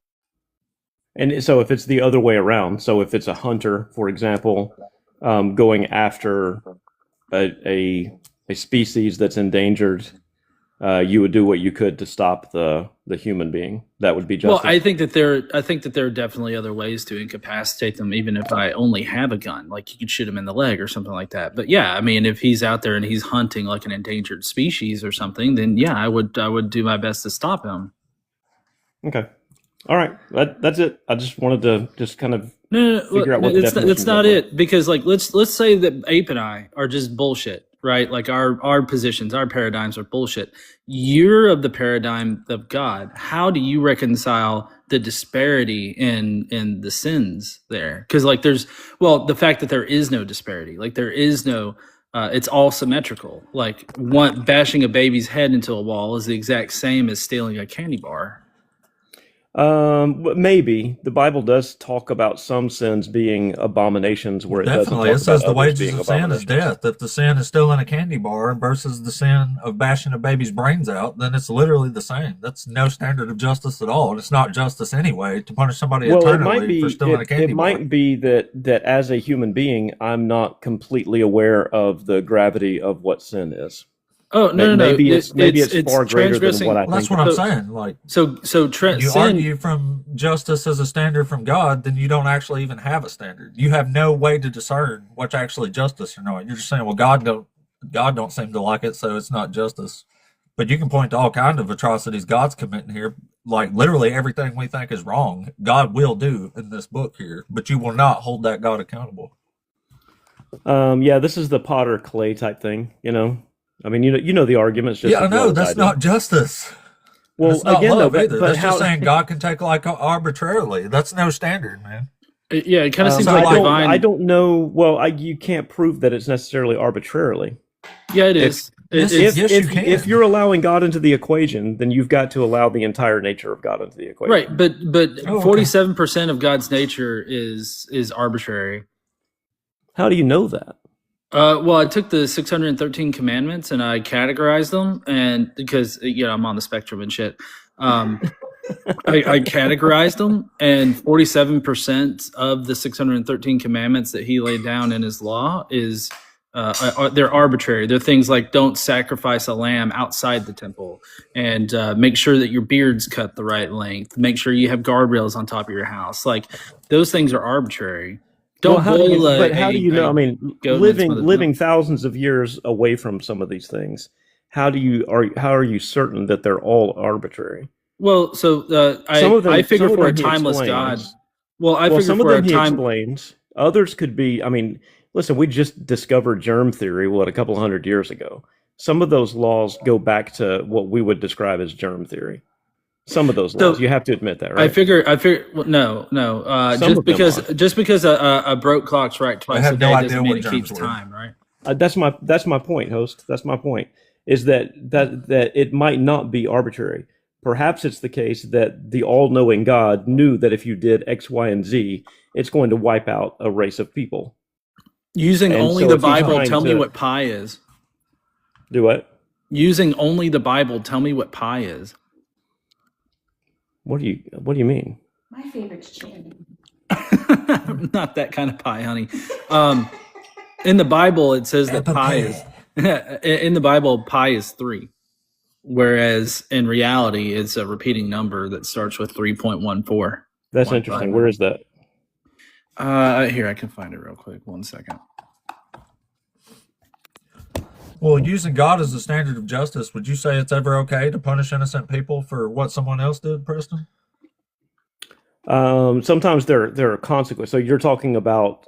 And so if it's the other way around, so if it's a hunter, for example, going after a species that's endangered, you would do what you could to stop the human being. That would be justice. Well, I think that there are definitely other ways to incapacitate them, even if I only have a gun. Like you could shoot him in the leg or something like that. But yeah, I mean, if he's out there and he's hunting like an endangered species or something, then yeah, I would do my best to stop him. Okay. All right, that's it. I just wanted to just kind of figure out what the definition. That's not it, because like let's say that Ape and I are just bullshit, right? Like our positions, our paradigms are bullshit. You're of the paradigm of God. How do you reconcile the disparity in the sins there? Because like the fact that there is no disparity, like there is no. It's all symmetrical. Like bashing a baby's head into a wall is the exact same as stealing a candy bar. Maybe the Bible does talk about some sins being abominations, where definitely it says the wages of sin is death. If the sin is stealing a candy bar versus the sin of bashing a baby's brains out, then it's literally the same. That's no standard of justice at all, and it's not justice anyway to punish somebody eternally for stealing a candy bar. It might be that as a human being, I'm not completely aware of the gravity of what sin is. Oh no! Maybe it's far greater than what I think. That's what I'm saying. Like, you argue from justice as a standard from God, then you don't actually even have a standard. You have no way to discern what's actually justice or not. You're just saying, well, God don't seem to like it, so it's not justice. But you can point to all kinds of atrocities God's committing here, like literally everything we think is wrong, God will do in this book here. But you will not hold that God accountable. Yeah, this is the potter clay type thing, you know. I mean, you know the arguments. Just yeah, I know that's not justice. Well, it's not again, love though, either. but That's how, just saying God can take like arbitrarily. That's no standard, man. Yeah, it kind of seems like divine. I don't know. Well, you can't prove that it's necessarily arbitrarily. Yeah, it is. Yes, you can. If you're allowing God into the equation, then you've got to allow the entire nature of God into the equation. Right, but 47% of God's nature is arbitrary. How do you know that? Well, I took the 613 commandments and I categorized them, and because I'm on the spectrum and shit, I categorized them, and 47% of the 613 commandments that he laid down in his law is they're arbitrary. They're things like don't sacrifice a lamb outside the temple, and make sure that your beard's cut the right length. Make sure you have guardrails on top of your house. Like those things are arbitrary. But how do you know? I mean, living thousands of years away from some of these things, how are you certain that they're all arbitrary? Well, so I figure for a timeless God. Well, I figure some for of them a time. He explains. Others could be. I mean, listen, we just discovered germ theory. A couple of hundred years ago. Some of those laws go back to what we would describe as germ theory. Some of those laws, you have to admit that, right? I figure. Well, no. Just because a broke clock's right twice a day doesn't mean it keeps time, right? That's my point, host. That's my point. Is that it might not be arbitrary. Perhaps it's the case that the all-knowing God knew that if you did X, Y, and Z, it's going to wipe out a race of people. Using only the Bible, tell me what pi is. Do what? Using only the Bible, tell me what pi is. What do you mean? My favorite's Chan. Not that kind of pie, honey. In the Bible, it says that pi is. In the Bible, pi is 3, whereas in reality, it's a repeating number that starts with 3.14. That's interesting. Where is that? Here, I can find it real quick. 1 second. Well, using God as the standard of justice, would you say it's ever okay to punish innocent people for what someone else did, Preston? Sometimes there are consequences. So you're talking about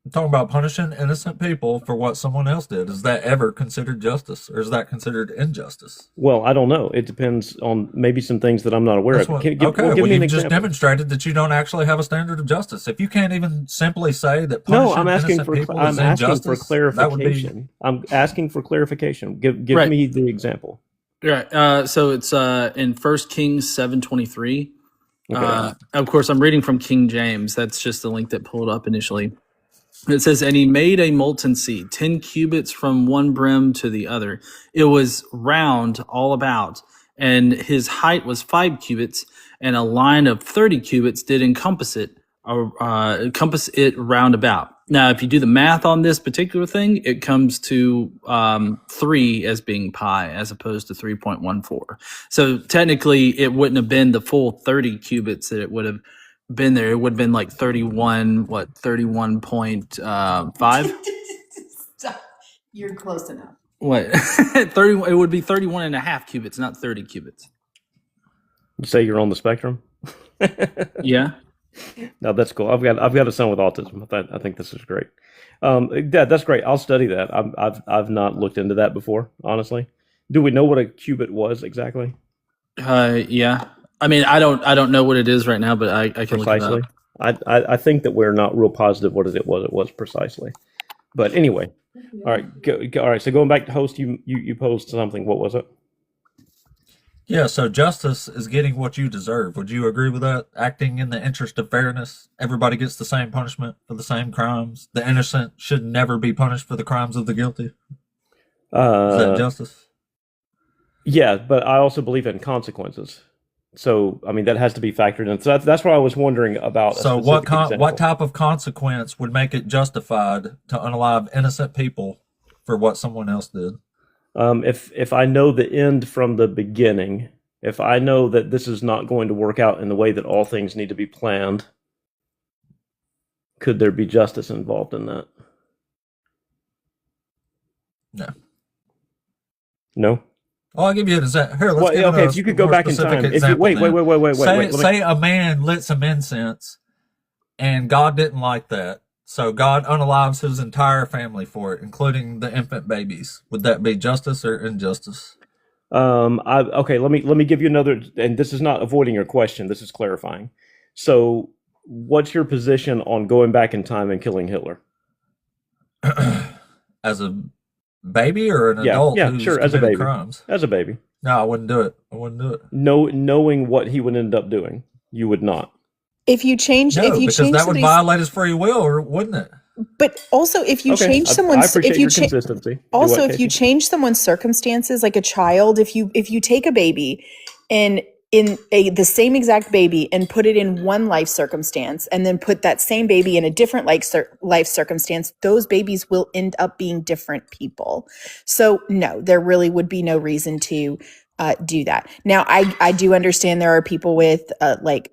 I'm talking about punishing innocent people for what someone else did. Is that ever considered justice, or is that considered injustice? Well, I don't know. It depends on maybe some things that I'm not aware of. Give me an example. Just demonstrated that you don't actually have a standard of justice. If you can't even simply say that punishing innocent people is injustice, clarification. I'm asking for clarification. Give me the example. Right. So it's in 1 Kings 7:23. Okay. Of course, I'm reading from King James. That's just the link that pulled up initially. It says, and he made a molten sea, 10 cubits from one brim to the other. It was round all about, and his height was 5 cubits, and a line of 30 cubits did encompass it round about. Now, if you do the math on this particular thing, it comes to 3 as being pi, as opposed to 3.14. So technically, it wouldn't have been the full 30 cubits that it would have been there. It would have been like 31.5. Stop. You're close enough. What? 30. It would be 31 and a half cubits, not 30 cubits. You say you're on the spectrum? Yeah. No, that's cool. I've got a son with autism. I think this is great. Yeah, that's great. I'll study that. I've not looked into that before, honestly. Do we know what a cubit was exactly? Yeah. I mean, I don't know what it is right now, but I can Precisely. look it up. I think that we're not real positive what it was precisely. But anyway, all right. All right. So going back to host, you posed something. What was it? Yeah, so justice is getting what you deserve. Would you agree with that? Acting in the interest of fairness. Everybody gets the same punishment for the same crimes. The innocent should never be punished for the crimes of the guilty. Is that justice? Yeah, but I also believe in consequences. So, I mean, that has to be factored in. So that's what I was wondering about. So what type of consequence would make it justified to unalive innocent people for what someone else did? If I know the end from the beginning, if I know that this is not going to work out in the way that all things need to be planned, could there be justice involved in that? No. No? I'll give you an example. Here, let's Well, give okay, a if you could go more back in specific time. If you, example wait, then. wait. Say a man lit some incense, and God didn't like that. So God unalives his entire family for it, including the infant babies. Would that be justice or injustice? Okay, let me give you another, and this is not avoiding your question, this is clarifying. So, what's your position on going back in time and killing Hitler? As a baby or an adult? Yeah, who's sure, as a committed baby. Crimes? As a baby. No, I wouldn't do it. No, knowing what he would end up doing, you would not. If you change, No, if you because change that would somebody's, violate his free will, or wouldn't it? but also if you Okay, change I someone's, appreciate if you your consistency. Do also what, if you Casey? change someone's circumstances, like a child, if you take a baby and the same exact baby and put it in one life circumstance and then put that same baby in a different life circumstance, those babies will end up being different people. So no, there really would be no reason to do that. Now, I do understand there are people with like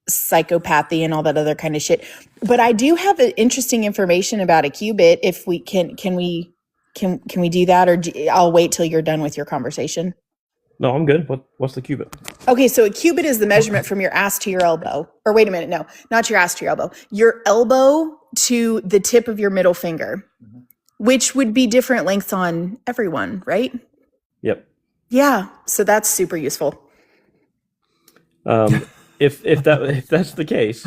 psychopathy and all that other kind of shit, but I do have interesting information about a qubit. If we can we do that, or I'll wait till you're done with your conversation. No, I'm good. What's the cubit? Okay, so a cubit is the measurement from your ass to your elbow. Or wait a minute, no, not your ass to your elbow. Your elbow to the tip of your middle finger, which would be different lengths on everyone, right? Yep. Yeah, so that's super useful. If that's the case,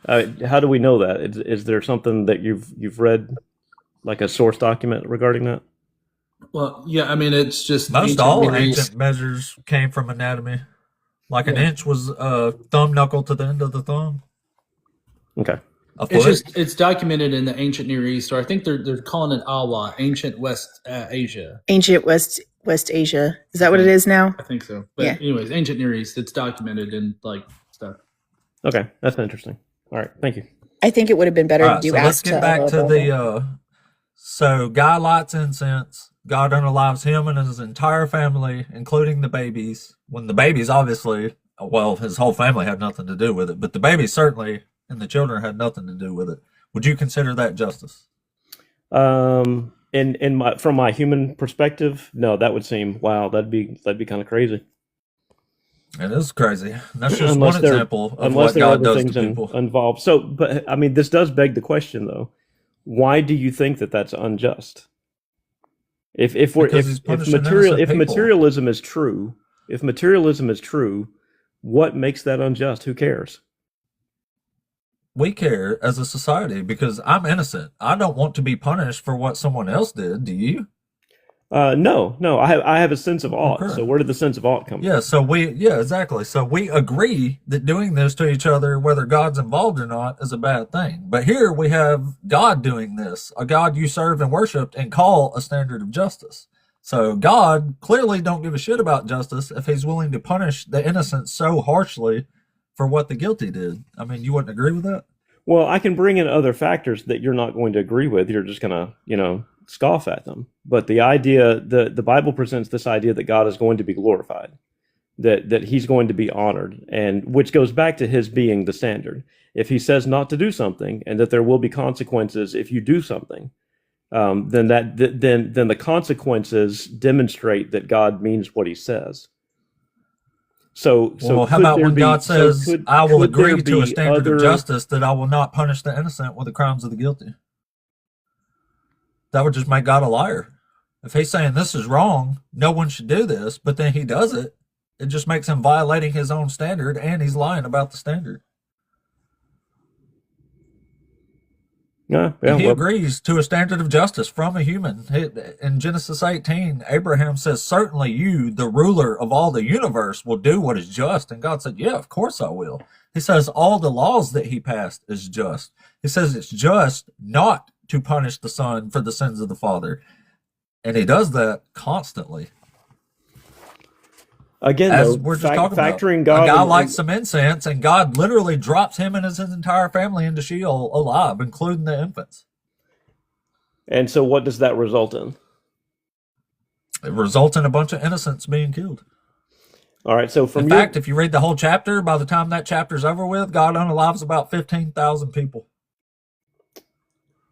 how do we know that? Is there something that you've read, like a source document regarding that? Well, yeah, I mean, it's just Most all ancient measures came from anatomy. Like an inch was a thumb knuckle to the end of the thumb. Okay. It's documented in the ancient Near East, or I think they're calling it Awa, ancient West Asia. Ancient West Asia. Is that what it is now? I think so. But anyways, ancient Near East, it's documented in like stuff. Okay, that's interesting. All right, thank you. I think it would have been better to do so let's get back to the so guy lights incense. God unalives him and his entire family, including the babies. When the babies, obviously, well, his whole family had nothing to do with it, but the babies certainly and the children had nothing to do with it. Would you consider that justice? From my human perspective, no, that would seem that'd be kind of crazy. It is crazy. That's just one example of what God does to people. Involved. So, but I mean, this does beg the question, though. Why do you think that that's unjust? If materialism is true, what makes that unjust? Who cares? We care as a society because I'm innocent. I don't want to be punished for what someone else did. Do you? No. I have a sense of ought. So Okay. where did the sense of ought come Yeah, from? so yeah, exactly. So we agree that doing this to each other, whether God's involved or not, is a bad thing. But here we have God doing this, a God you serve and worshiped and call a standard of justice. So God clearly don't give a shit about justice if he's willing to punish the innocent so harshly for what the guilty did. I mean, you wouldn't agree with that? Well, I can bring in other factors that you're not going to agree with. You're just going to, scoff at them. But the Bible presents this idea that God is going to be glorified, that he's going to be honored, and which goes back to his being the standard. If he says not to do something, and that there will be consequences if you do something, then the consequences demonstrate that God means what he says. So Well, how could about there when be God so says, could I will could there agree to a be standard of other justice that I will not punish the innocent with the crimes of the guilty? That would just make God a liar. If he's saying this is wrong, no one should do this, but then he does it, it just makes him violating his own standard and he's lying about the standard. yeah, And he well, agrees to a standard of justice from a human. In Genesis 18, Abraham says, certainly you, the ruler of all the universe, will do what is just. And God said, yeah, of course I will. He says all the laws that he passed is just. He says it's just not to punish the son for the sins of the father. And he does that constantly. again As though, we're just talking about. factoring A God guy and, lights some incense and God literally drops him and his entire family into Sheol alive, including the infants. and so what does that result in? It results in a bunch of innocents being killed. All right, so In from fact, your if you read the whole chapter, by the time that chapter's over with, God unalives about 15,000 people.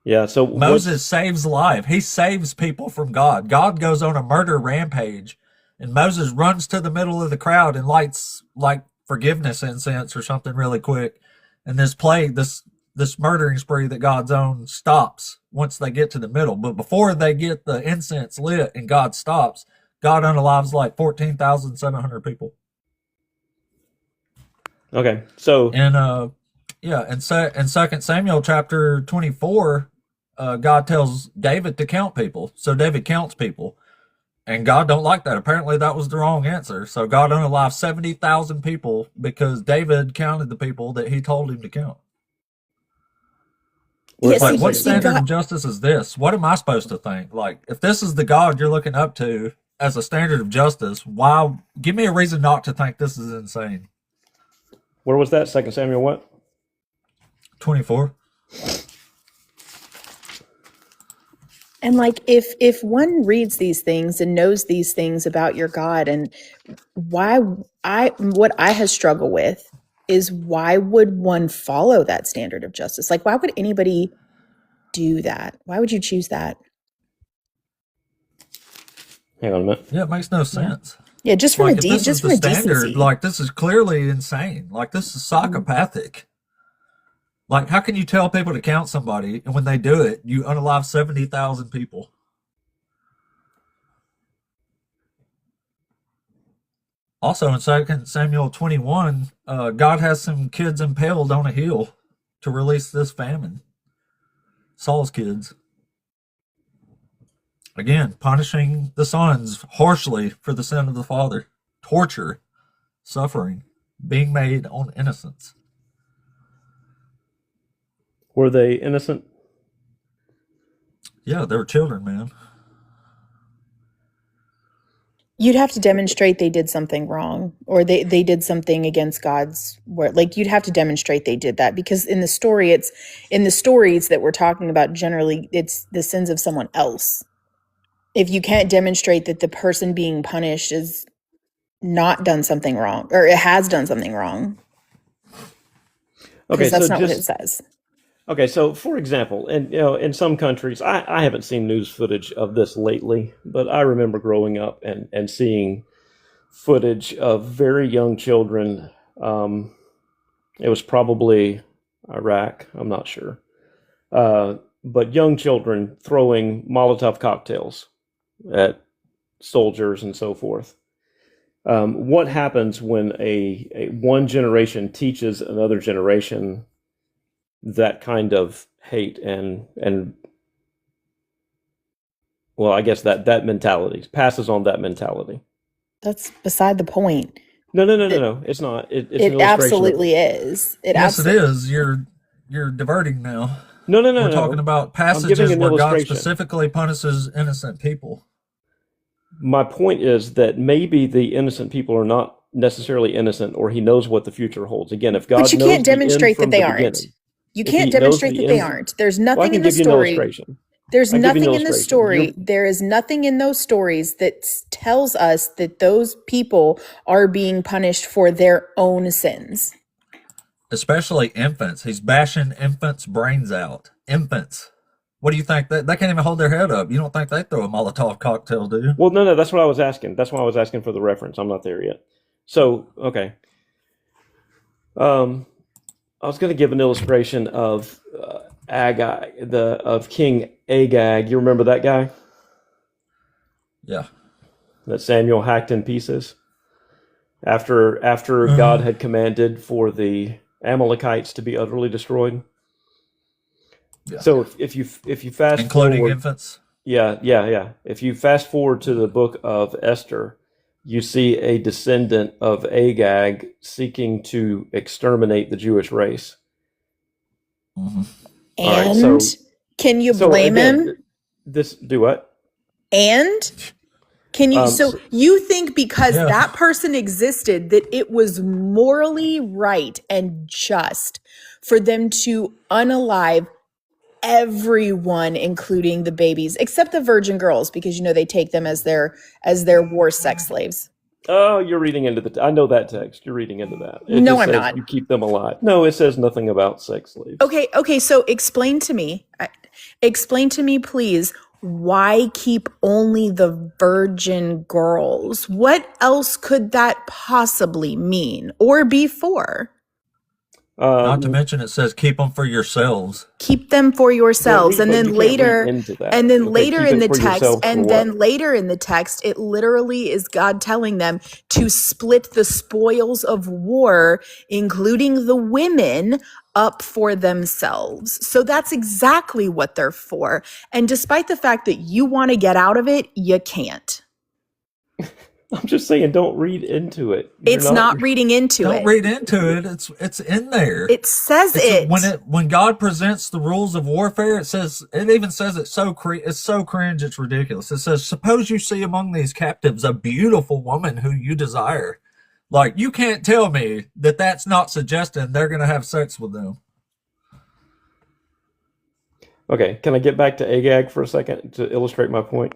yeah, so Moses saves life. He saves people from God. God goes on a murder rampage, and Moses runs to the middle of the crowd and lights like forgiveness incense or something really quick. And this plague, this murdering spree that God's on stops once they get to the middle. But before they get the incense lit and God stops, God unalives like 14,700 people. okay, so And yeah, in 2 Samuel chapter 24, God tells David to count people. So David counts people. And God don't like that. Apparently that was the wrong answer. So God unalived 70,000 people because David counted the people that he told him to count. where's Like, that what second? standard of justice is this? What am I supposed to think? Like, if this is the God you're looking up to as a standard of justice, why? Give me a reason not to think this is insane. Where was that? 2 Samuel what? 24. And like if one reads these things and knows these things about your God, and what I has struggled with is, why would one follow that standard of justice? Like, why would anybody do that? Why would you choose that? Hang on a minute. Yeah, it makes no sense. Yeah, just from Like, a if this is just the from a standard, decency. like, this is clearly insane. Like, this is psychopathic. Like, how can you tell people to count somebody, and when they do it, you unalive 70,000 people? Also, in 2 Samuel 21, God has some kids impaled on a hill to release this famine. Saul's kids. Again, punishing the sons harshly for the sin of the father. Torture, suffering, being made on innocence. Were they innocent? Yeah, they were children, man. You'd have to demonstrate they did something wrong, or they did something against God's word. Like, you'd have to demonstrate they did that, because in the stories that we're talking about, generally it's the sins of someone else. If you can't demonstrate that the person being punished is not done something wrong, or it has done something wrong, Okay, because that's so not what it just says. okay. So, for example, and in some countries, I haven't seen news footage of this lately, but I remember growing up and seeing footage of very young children. It was probably Iraq. I'm not sure, but young children throwing Molotov cocktails at soldiers and so forth. What happens when a one generation teaches another generation that kind of hate and Well, I guess that mentality passes on that mentality. That's beside the point. No. It, It's not. It's an it illustration of. absolutely is. It Yes, it absolutely. is. You're diverting now. No. We're talking about I'm giving passages an where God illustration. specifically punishes innocent people. My point is that maybe the innocent people are not necessarily innocent, or he knows what the future holds. Again, if But God you knows can't the end demonstrate that from they the aren't. beginning, You if can't he knows demonstrate the that they end, aren't. There's well, I nothing can in the give you an story. illustration. There's I give you an nothing in the illustration. story. There is nothing in those stories that tells us that those people are being punished for their own sins. Especially infants. He's bashing infants' brains out. Infants. What do you think? They can't even hold their head up. You don't think they throw a Molotov cocktail, do you? Well, no, that's what I was asking. That's why I was asking for the reference. I'm not there yet. So, okay. I was going to give an illustration of Agag, of King Agag. You remember that guy Yeah. that Samuel hacked in pieces after God had commanded for the Amalekites to be utterly destroyed. Yeah. So if you fast including forward, infants. yeah. If you fast forward to the book of Esther, you see a descendant of Agag seeking to exterminate the Jewish race. Mm-hmm. All right, And can you blame again, him? This do what? And can you? So you think because Yeah. that person existed that it was morally right and just for them to unalive everyone, including the babies, except the virgin girls, because they take them as their war sex slaves. Oh, you're reading into the. I know that text. You're reading into that. It No, just I'm says not. you keep them alive. No, it says nothing about sex slaves. Okay. So explain to me, please, why keep only the virgin girls? What else could that possibly mean or be for? Not to mention it says keep them for yourselves. Keep them for yourselves. And then later, later in the text, it literally is God telling them to split the spoils of war, including the women, up for themselves. So that's exactly what they're for. And despite the fact that you want to get out of it, you can't. I'm just saying, don't read into it. It's not reading into it. Don't read into it. It's in there. It says it. When God presents the rules of warfare, it even says it's so cringe, it's ridiculous. It says, suppose you see among these captives a beautiful woman who you desire. Like, you can't tell me that that's not suggesting they're going to have sex with them. Okay, can I get back to Agag for a second to illustrate my point?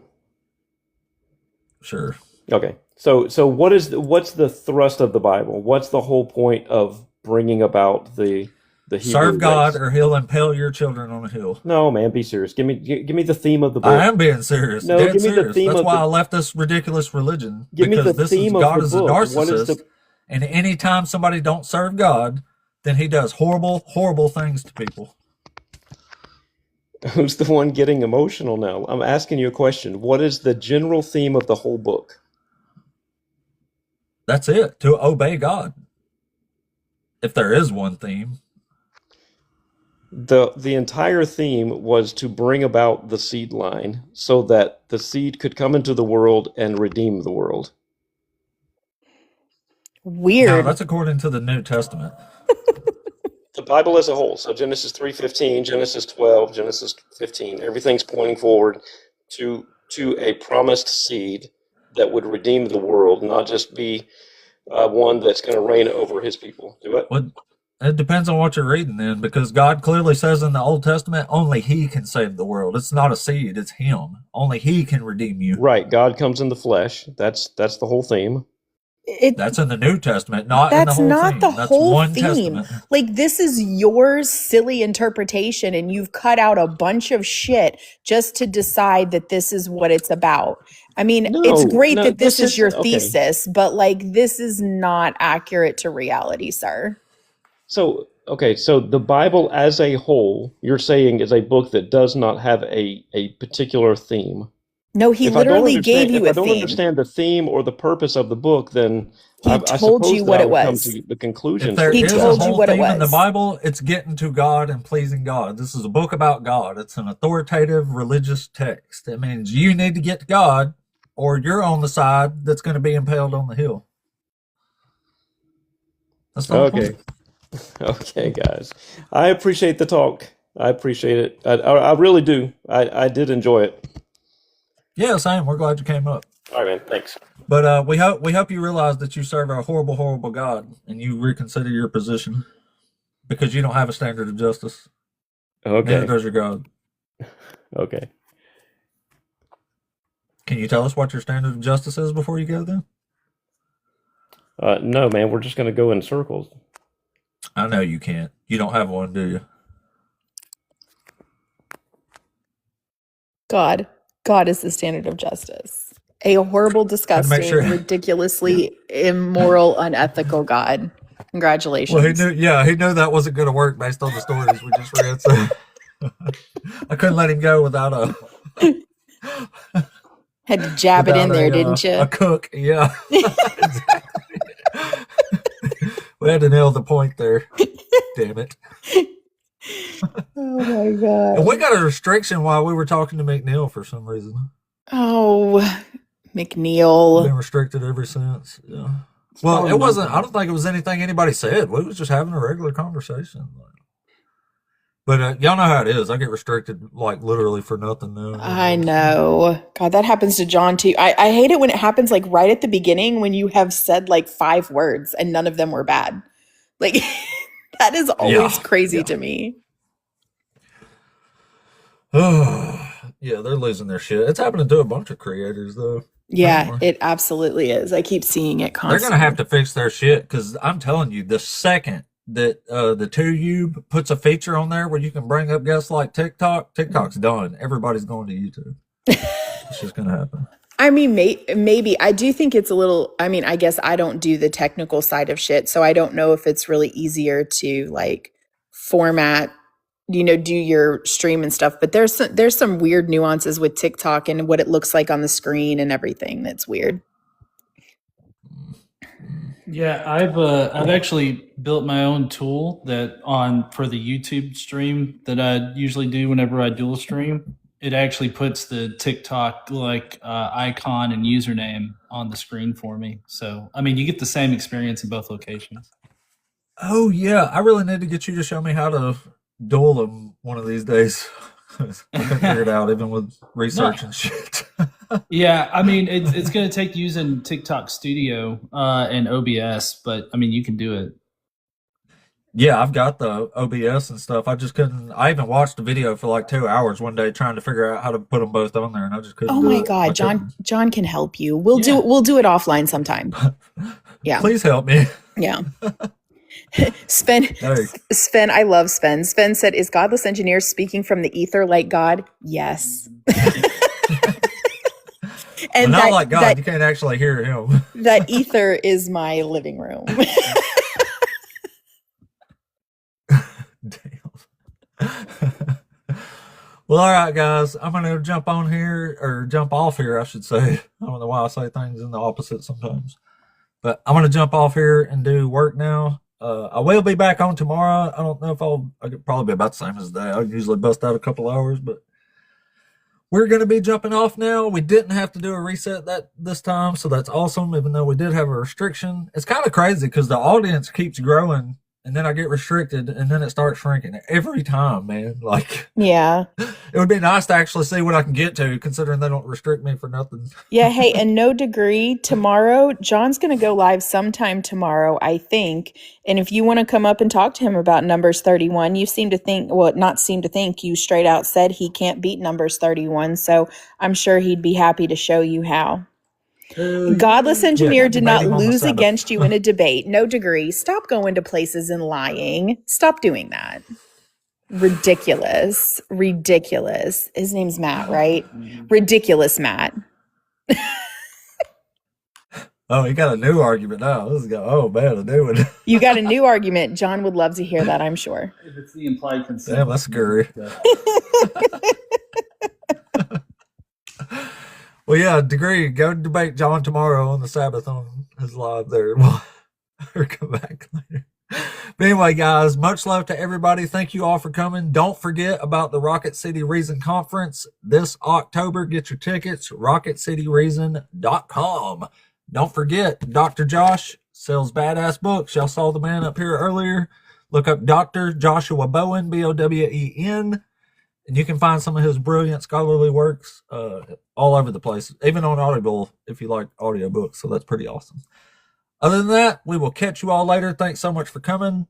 Sure. Okay. So what's the thrust of the Bible? What's the whole point of bringing about the Hebrew serve God race? or he'll impale your children on a hill? No, man, be serious. Give me the theme of the book. I am being serious. No, Dead give me serious. the theme. That's of why the, I left this ridiculous religion. Give me the because theme of God the is a book. narcissist, and anytime somebody don't serve God, then he does horrible, horrible things to people. Who's the one getting emotional now? I'm asking you a question. What is the general theme of the whole book? That's it. To obey God. If there is one theme. The entire theme was to bring about the seed line so that the seed could come into the world and redeem the world. Weird. No, that's according to the New Testament. The Bible as a whole. So Genesis 3:15, Genesis 12, Genesis 15. Everything's pointing forward to a promised seed that would redeem the world, not just be one that's going to reign over his people. Do it. Well, it depends on what you're reading then, because God clearly says in the Old Testament, only he can save the world. It's not a seed, it's him. Only he can redeem you. Right. God comes in the flesh. That's the whole theme. That's in the New Testament, not in the That's whole not theme. the That's whole one theme. testament. Like, this is your silly interpretation, and you've cut out a bunch of shit just to decide that this is what it's about. I mean, it's great that this is your thesis, but like, this is not accurate to reality, sir. So, okay, so the Bible as a whole, you're saying is a book that does not have a particular theme. No, he literally gave you if a I don't theme. understand the theme or the purpose of the book, then He I told you suppose that what I it would come was. to the If conclusions there from He is a told you whole what it theme in the was. Bible, it's getting to God and pleasing God. This is a book about God. It's an authoritative religious text. It means you need to get to God, or you're on the side that's going to be impaled on the hill. That's the whole Okay. point. Okay, guys. I appreciate the talk. I appreciate it. I really do. I did enjoy it. Yeah, same. We're glad you came up. All right, man. Thanks. But we hope you realize that you serve a horrible, horrible God, and you reconsider your position because you don't have a standard of justice. Neither Okay. does your God. Okay. Can you tell us what your standard of justice is before you go then? No, man. We're just going to go in circles. I know you can't. You don't have one, do you? God is the standard of justice. A horrible, disgusting, sure. ridiculously immoral, unethical God. Congratulations. Well, he knew that wasn't going to work based on the stories we just read. So I couldn't let him go without a had to jab it in there, didn't you? a cook. Yeah, exactly. We had to nail the point there. Damn it. Oh my God. And we got a restriction while we were talking to McNeil for some reason. Oh, We've McNeil. been restricted ever since. Yeah. Well, it wasn't. I don't think it was anything anybody said. We was just having a regular conversation. But y'all know how it is. I get restricted like literally for nothing now. I know. God, that happens to John too. I hate it when it happens like right at the beginning when you have said like 5 words and none of them were bad. Like that is always crazy to me. Yeah, they're losing their shit. It's happening to a bunch of creators though. Yeah, it absolutely is. I keep seeing it constantly. They're gonna have to fix their shit because I'm telling you, the second that the 2U puts a feature on there where you can bring up guests like TikTok's done. Everybody's going to YouTube. It's just gonna happen. I mean, maybe. I do think it's a little, I mean, I guess I don't do the technical side of shit, so I don't know if it's really easier to like format, do your stream and stuff. But there's some weird nuances with TikTok and what it looks like on the screen and everything that's weird. Yeah, I've actually built my own tool for the YouTube stream that I usually do whenever I dual stream. It actually puts the TikTok icon and username on the screen for me. So, I mean, you get the same experience in both locations. Oh yeah, I really need to get you to show me how to duel them one of these days. I couldn't figure it out even with research and shit. Yeah, I mean, it's going to take using TikTok Studio and OBS, but I mean, you can do it. Yeah, I've got the OBS and stuff. I just couldn't. I even watched a video for like 2 hours one day trying to figure out how to put them both on there, and I just couldn't. Oh my God, John can help you. We'll do it offline sometime. Yeah, please help me. Yeah. Sven, I love Sven. Sven said, "Is godless engineer speaking from the ether like God?" Yes. And not like God. You can't actually hear him. That ether is my living room. Damn. Well, all right, guys. I'm gonna jump off here, I should say. I don't know why I say things in the opposite sometimes. But I'm gonna jump off here and do work now. I will be back on tomorrow. I don't know if I could probably be about the same as today. I usually bust out a couple hours, but we're going to be jumping off now. We didn't have to do a reset this time, so that's awesome, even though we did have a restriction. It's kind of crazy because the audience keeps growing, and then I get restricted, and then it starts shrinking every time, man. Like, yeah. It would be nice to actually see what I can get to, considering they don't restrict me for nothing. Yeah, hey, and no degree, tomorrow, John's going to go live sometime tomorrow, I think. And if you want to come up and talk to him about Numbers 31, you straight out said he can't beat Numbers 31. So I'm sure he'd be happy to show you how. Godless engineer did not lose against you in a debate. No degree. Stop going to places and lying. Stop doing that. Ridiculous. His name's Matt, right? Ridiculous, Matt. Oh, you got a new argument now. Oh man, a new one. You got a new argument. John would love to hear that, I'm sure. If it's the implied consent. Damn, that's scary. Well, yeah, Degree, go debate John tomorrow on the Sabbath on his live there. Or come back later. But anyway, guys, much love to everybody. Thank you all for coming. Don't forget about the Rocket City Reason Conference this October. Get your tickets, rocketcityreason.com. Don't forget, Dr. Josh sells badass books. Y'all saw the man up here earlier. Look up Dr. Joshua Bowen, Bowen, and you can find some of his brilliant scholarly works all over the place, even on Audible if you like audiobooks. So that's pretty awesome. Other than that, we will catch you all later. Thanks so much for coming.